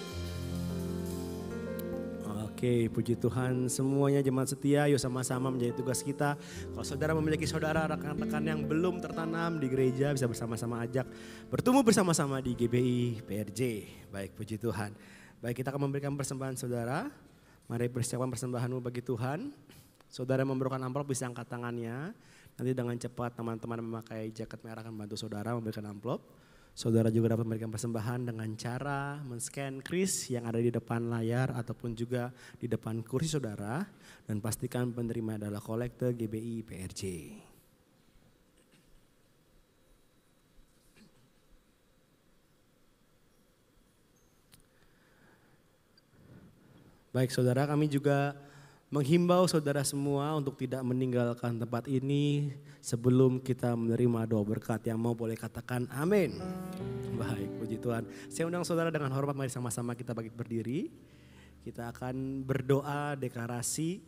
Oke, puji Tuhan semuanya jemaat setia, yuk sama-sama menjadi tugas kita. Kalau saudara memiliki saudara, rekan-rekan yang belum tertanam di gereja, bisa bersama-sama ajak bertumbuh bersama-sama di GBI PRJ. Baik, puji Tuhan. Baik, kita akan memberikan persembahan saudara. Mari persiapkan persembahanmu bagi Tuhan. Saudara memerlukan amplop, bisa angkat tangannya. Nanti dengan cepat teman-teman memakai jaket merah akan bantu saudara memberikan amplop. Saudara juga dapat memberikan persembahan dengan cara men-scan kris yang ada di depan layar ataupun juga di depan kursi saudara. Dan pastikan penerima adalah kolektor GBI PRJ. Baik saudara, kami juga menghimbau saudara semua untuk tidak meninggalkan tempat ini sebelum kita menerima doa berkat. Yang mau boleh katakan amin. Baik, puji Tuhan. Saya undang saudara dengan hormat, mari sama-sama kita bangkit berdiri. Kita akan berdoa deklarasi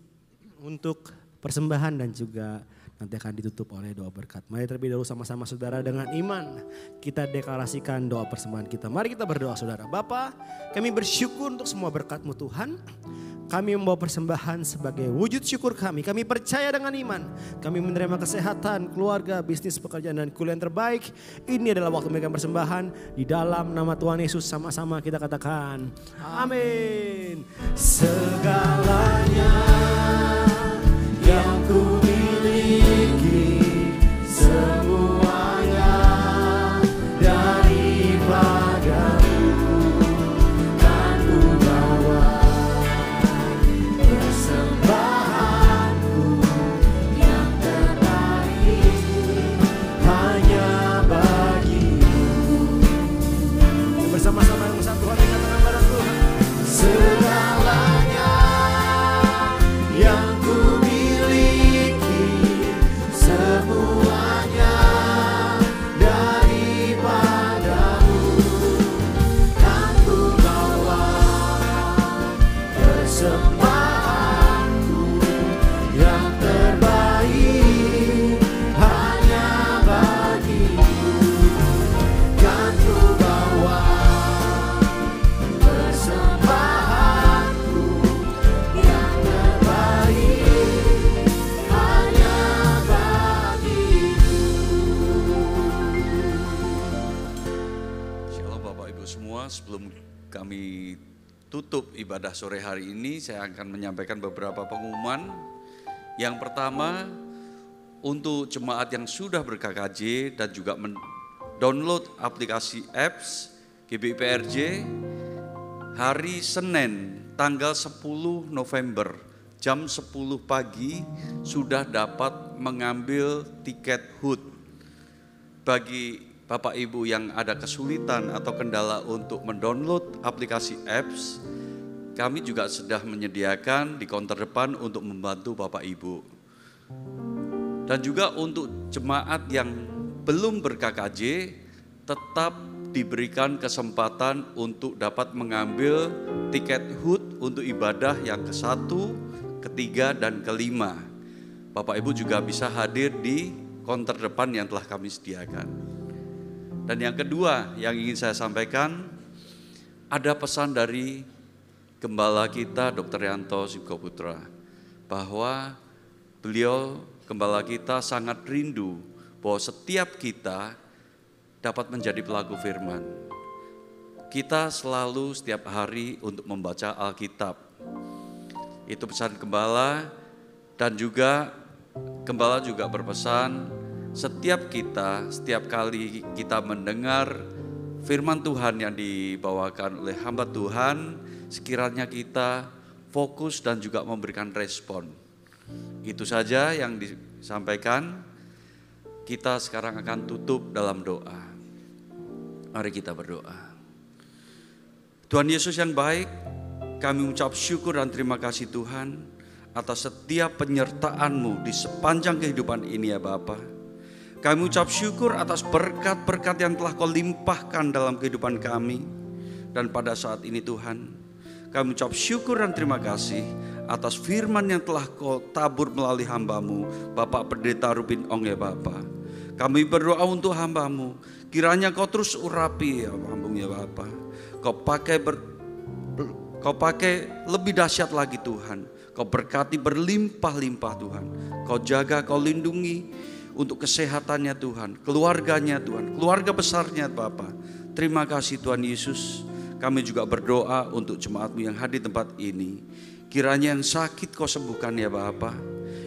untuk persembahan dan juga nanti akan ditutup oleh doa berkat. Mari terlebih dahulu sama-sama saudara dengan iman kita deklarasikan doa persembahan kita. Mari kita berdoa saudara. Bapa, kami bersyukur untuk semua berkat-Mu Tuhan. Kami membawa persembahan sebagai wujud syukur kami. Kami percaya dengan iman. Kami menerima kesehatan, keluarga, bisnis, pekerjaan dan kuliah yang terbaik. Ini adalah waktu memberikan persembahan. Di dalam nama Tuhan Yesus sama-sama kita katakan amin. Segalanya yang ku miliki, semuanya daripada-Mu kan ku bawa. Persembahanku yang terbaik hanya bagi-Mu. Bersama-sama yang satu hati katakan pada Tuhan. Segalanya yang ku miliki, semuanya daripada-Mu kan ku bawa. Persembahanku yang terbaik hanya bagi-Mu kan ku bawa. Persembahanku yang terbaik hanya bagi-Mu. Shalom Bapak Ibu semua, sebelum kami tutup ibadah sore hari ini, saya akan menyampaikan beberapa pengumuman. Yang pertama, untuk jemaat yang sudah ber-KKJ dan juga mendownload aplikasi apps GBIPRJ hari Senin tanggal 10 November jam 10 pagi sudah dapat mengambil tiket HUT. Bagi Bapak Ibu yang ada kesulitan atau kendala untuk mendownload aplikasi apps, kami juga sudah menyediakan di counter depan untuk membantu Bapak Ibu. Dan juga untuk jemaat yang belum ber-KKJ, tetap diberikan kesempatan untuk dapat mengambil tiket HUT untuk ibadah yang ke-1, ke-3, dan ke-5. Bapak Ibu juga bisa hadir di counter depan yang telah kami sediakan. Dan yang kedua yang ingin saya sampaikan, ada pesan dari Gembala kita Dr. Yanto Sibkoputra, bahwa beliau, Gembala kita, sangat rindu bahwa setiap kita dapat menjadi pelaku firman. Kita selalu setiap hari untuk membaca Alkitab. Itu pesan Gembala, dan juga Gembala juga berpesan setiap kali kita mendengar firman Tuhan yang dibawakan oleh hamba Tuhan, sekiranya kita fokus dan juga memberikan respon. Itu saja yang disampaikan. Kita sekarang akan tutup dalam doa. Mari kita berdoa. Tuhan Yesus yang baik, kami ucap syukur dan terima kasih Tuhan atas setiap penyertaan-Mu di sepanjang kehidupan ini ya Bapa. Kami ucap syukur atas berkat-berkat yang telah Kau limpahkan dalam kehidupan kami. Dan pada saat ini Tuhan, kami ucap syukur dan terima kasih atas firman yang telah Kau tabur melalui hamba-Mu, Bapak Pendeta Rubin Ong ya Bapa. Kami berdoa untuk hamba-Mu, kiranya Kau terus urapi ya hamba-Mu ya Bapa. Kau pakai lebih dahsyat lagi Tuhan. Kau berkati berlimpah-limpah Tuhan. Kau jaga, Kau lindungi untuk kesehatannya Tuhan, keluarganya Tuhan, keluarga besarnya Bapa. Terima kasih Tuhan Yesus. Kami juga berdoa untuk jemaat-Mu yang hadir di tempat ini. Kiranya yang sakit Kau sembuhkan ya Bapa.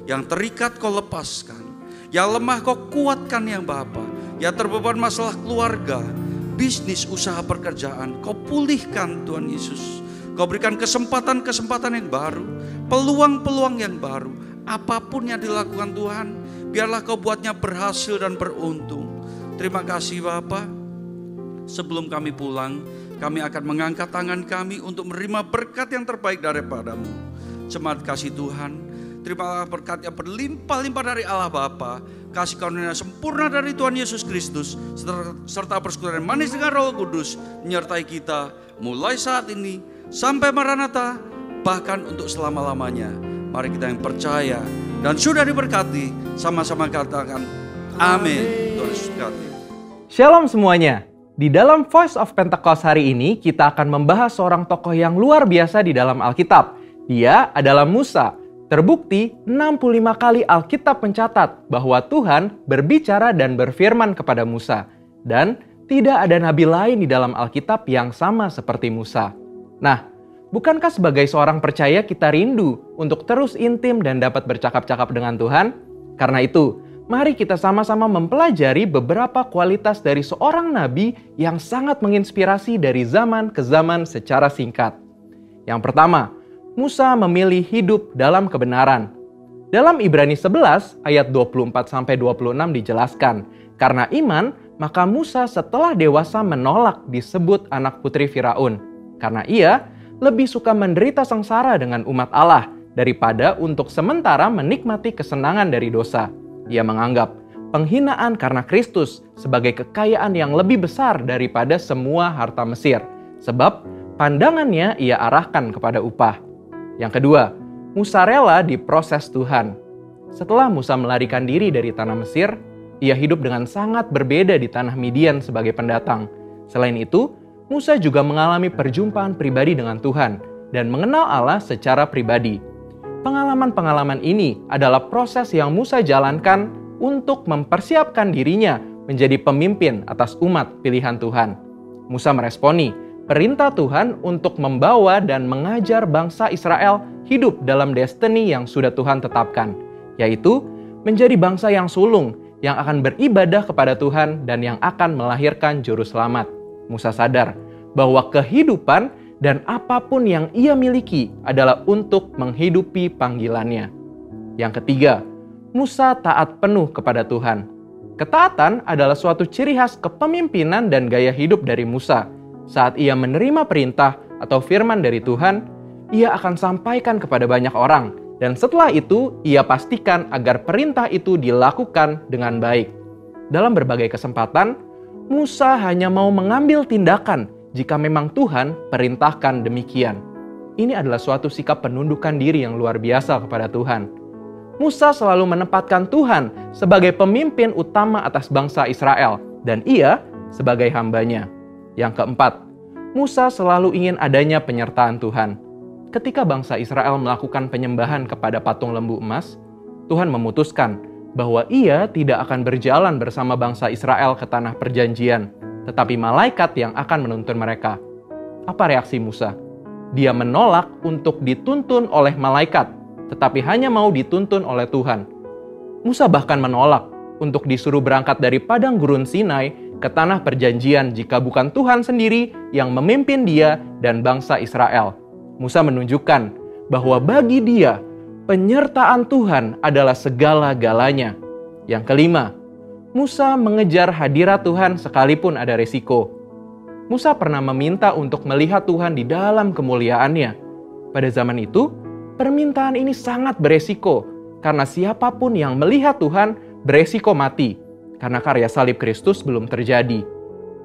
Yang terikat Kau lepaskan. Yang lemah Kau kuatkan ya Bapa. Yang terbeban masalah keluarga, bisnis, usaha, pekerjaan, Kau pulihkan Tuhan Yesus. Kau berikan kesempatan-kesempatan yang baru, peluang-peluang yang baru. Apapun yang dilakukan Tuhan, biarlah Kau buatnya berhasil dan beruntung. Terima kasih Bapa. Sebelum kami pulang, kami akan mengangkat tangan kami untuk menerima berkat yang terbaik daripada-Mu. Jemaat kasih Tuhan, terimalah berkat yang berlimpah-limpah dari Allah Bapa, kasih karunia sempurna dari Tuhan Yesus Kristus, serta persekutuan manis dengan Roh Kudus menyertai kita mulai saat ini sampai Maranatha, bahkan untuk selama-lamanya. Mari kita yang percaya dan sudah diberkati, sama-sama katakan amin. Tuhan Yesus berkati. Shalom semuanya. Di dalam Voice of Pentecost hari ini kita akan membahas seorang tokoh yang luar biasa di dalam Alkitab. Dia adalah Musa. Terbukti 65 kali Alkitab mencatat bahwa Tuhan berbicara dan berfirman kepada Musa. Dan tidak ada nabi lain di dalam Alkitab yang sama seperti Musa. Nah, bukankah sebagai seorang percaya kita rindu untuk terus intim dan dapat bercakap-cakap dengan Tuhan? Karena itu, mari kita sama-sama mempelajari beberapa kualitas dari seorang nabi yang sangat menginspirasi dari zaman ke zaman secara singkat. Yang pertama, Musa memilih hidup dalam kebenaran. Dalam Ibrani 11 ayat 24-26 dijelaskan, karena iman, maka Musa setelah dewasa menolak disebut anak putri Firaun. Karena ia lebih suka menderita sengsara dengan umat Allah daripada untuk sementara menikmati kesenangan dari dosa. Ia menganggap penghinaan karena Kristus sebagai kekayaan yang lebih besar daripada semua harta Mesir. Sebab pandangannya ia arahkan kepada upah. Yang kedua, Musa rela diproses Tuhan. Setelah Musa melarikan diri dari tanah Mesir, ia hidup dengan sangat berbeda di tanah Midian sebagai pendatang. Selain itu, Musa juga mengalami perjumpaan pribadi dengan Tuhan dan mengenal Allah secara pribadi. Pengalaman-pengalaman ini adalah proses yang Musa jalankan untuk mempersiapkan dirinya menjadi pemimpin atas umat pilihan Tuhan. Musa meresponi perintah Tuhan untuk membawa dan mengajar bangsa Israel hidup dalam destiny yang sudah Tuhan tetapkan, yaitu menjadi bangsa yang sulung, yang akan beribadah kepada Tuhan dan yang akan melahirkan juru selamat. Musa sadar bahwa kehidupan dan apapun yang ia miliki adalah untuk menghidupi panggilannya. Yang ketiga, Musa taat penuh kepada Tuhan. Ketaatan adalah suatu ciri khas kepemimpinan dan gaya hidup dari Musa. Saat ia menerima perintah atau firman dari Tuhan, ia akan sampaikan kepada banyak orang. Dan setelah itu, ia pastikan agar perintah itu dilakukan dengan baik. Dalam berbagai kesempatan, Musa hanya mau mengambil tindakan jika memang Tuhan perintahkan demikian. Ini adalah suatu sikap penundukan diri yang luar biasa kepada Tuhan. Musa selalu menempatkan Tuhan sebagai pemimpin utama atas bangsa Israel, dan ia sebagai hambanya. Yang keempat, Musa selalu ingin adanya penyertaan Tuhan. Ketika bangsa Israel melakukan penyembahan kepada patung lembu emas, Tuhan memutuskan bahwa ia tidak akan berjalan bersama bangsa Israel ke tanah perjanjian, tetapi malaikat yang akan menuntun mereka. Apa reaksi Musa? Dia menolak untuk dituntun oleh malaikat, tetapi hanya mau dituntun oleh Tuhan. Musa bahkan menolak untuk disuruh berangkat dari padang gurun Sinai ke tanah perjanjian jika bukan Tuhan sendiri yang memimpin dia dan bangsa Israel. Musa menunjukkan bahwa bagi dia, penyertaan Tuhan adalah segala-galanya. Yang kelima, Musa mengejar hadirat Tuhan sekalipun ada resiko. Musa pernah meminta untuk melihat Tuhan di dalam kemuliaannya. Pada zaman itu, permintaan ini sangat beresiko, karena siapapun yang melihat Tuhan beresiko mati, karena karya salib Kristus belum terjadi.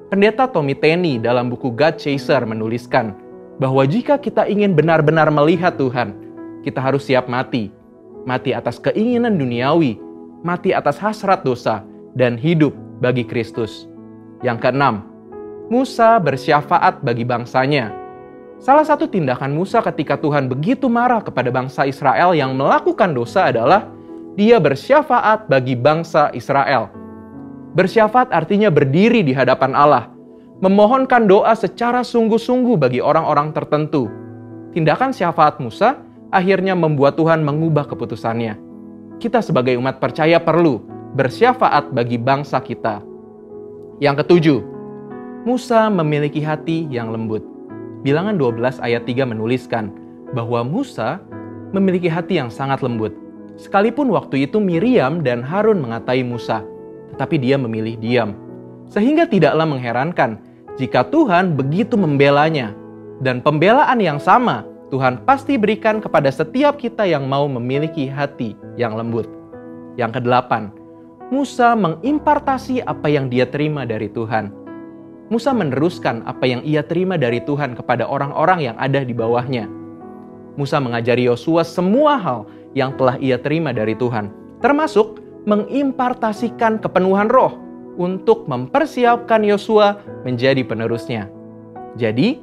Pendeta Tommy Tenney dalam buku God Chaser menuliskan bahwa jika kita ingin benar-benar melihat Tuhan, kita harus siap mati. Mati atas keinginan duniawi, mati atas hasrat dosa, dan hidup bagi Kristus. Yang keenam, Musa bersyafaat bagi bangsanya. Salah satu tindakan Musa ketika Tuhan begitu marah kepada bangsa Israel yang melakukan dosa adalah dia bersyafaat bagi bangsa Israel. Bersyafaat artinya berdiri di hadapan Allah, memohonkan doa secara sungguh-sungguh bagi orang-orang tertentu. Tindakan syafaat Musa akhirnya membuat Tuhan mengubah keputusannya. Kita sebagai umat percaya perlu bersyafaat bagi bangsa kita. Yang ketujuh, Musa memiliki hati yang lembut. Bilangan 12 ayat 3 menuliskan bahwa Musa memiliki hati yang sangat lembut. Sekalipun waktu itu Miriam dan Harun mengatai Musa, tetapi dia memilih diam. Sehingga tidaklah mengherankan jika Tuhan begitu membelanya. Dan pembelaan yang sama Tuhan pasti berikan kepada setiap kita yang mau memiliki hati yang lembut. Yang kedelapan, Musa mengimpartasi apa yang dia terima dari Tuhan. Musa meneruskan apa yang ia terima dari Tuhan kepada orang-orang yang ada di bawahnya. Musa mengajari Yosua semua hal yang telah ia terima dari Tuhan, termasuk mengimpartasikan kepenuhan roh untuk mempersiapkan Yosua menjadi penerusnya. Jadi,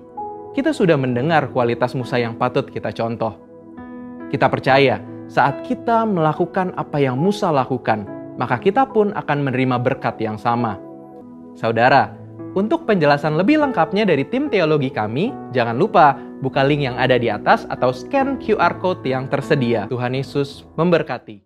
kita sudah mendengar kualitas Musa yang patut kita contoh. Kita percaya saat kita melakukan apa yang Musa lakukan, maka kita pun akan menerima berkat yang sama. Saudara, untuk penjelasan lebih lengkapnya dari tim teologi kami, jangan lupa buka link yang ada di atas atau scan QR Code yang tersedia. Tuhan Yesus memberkati.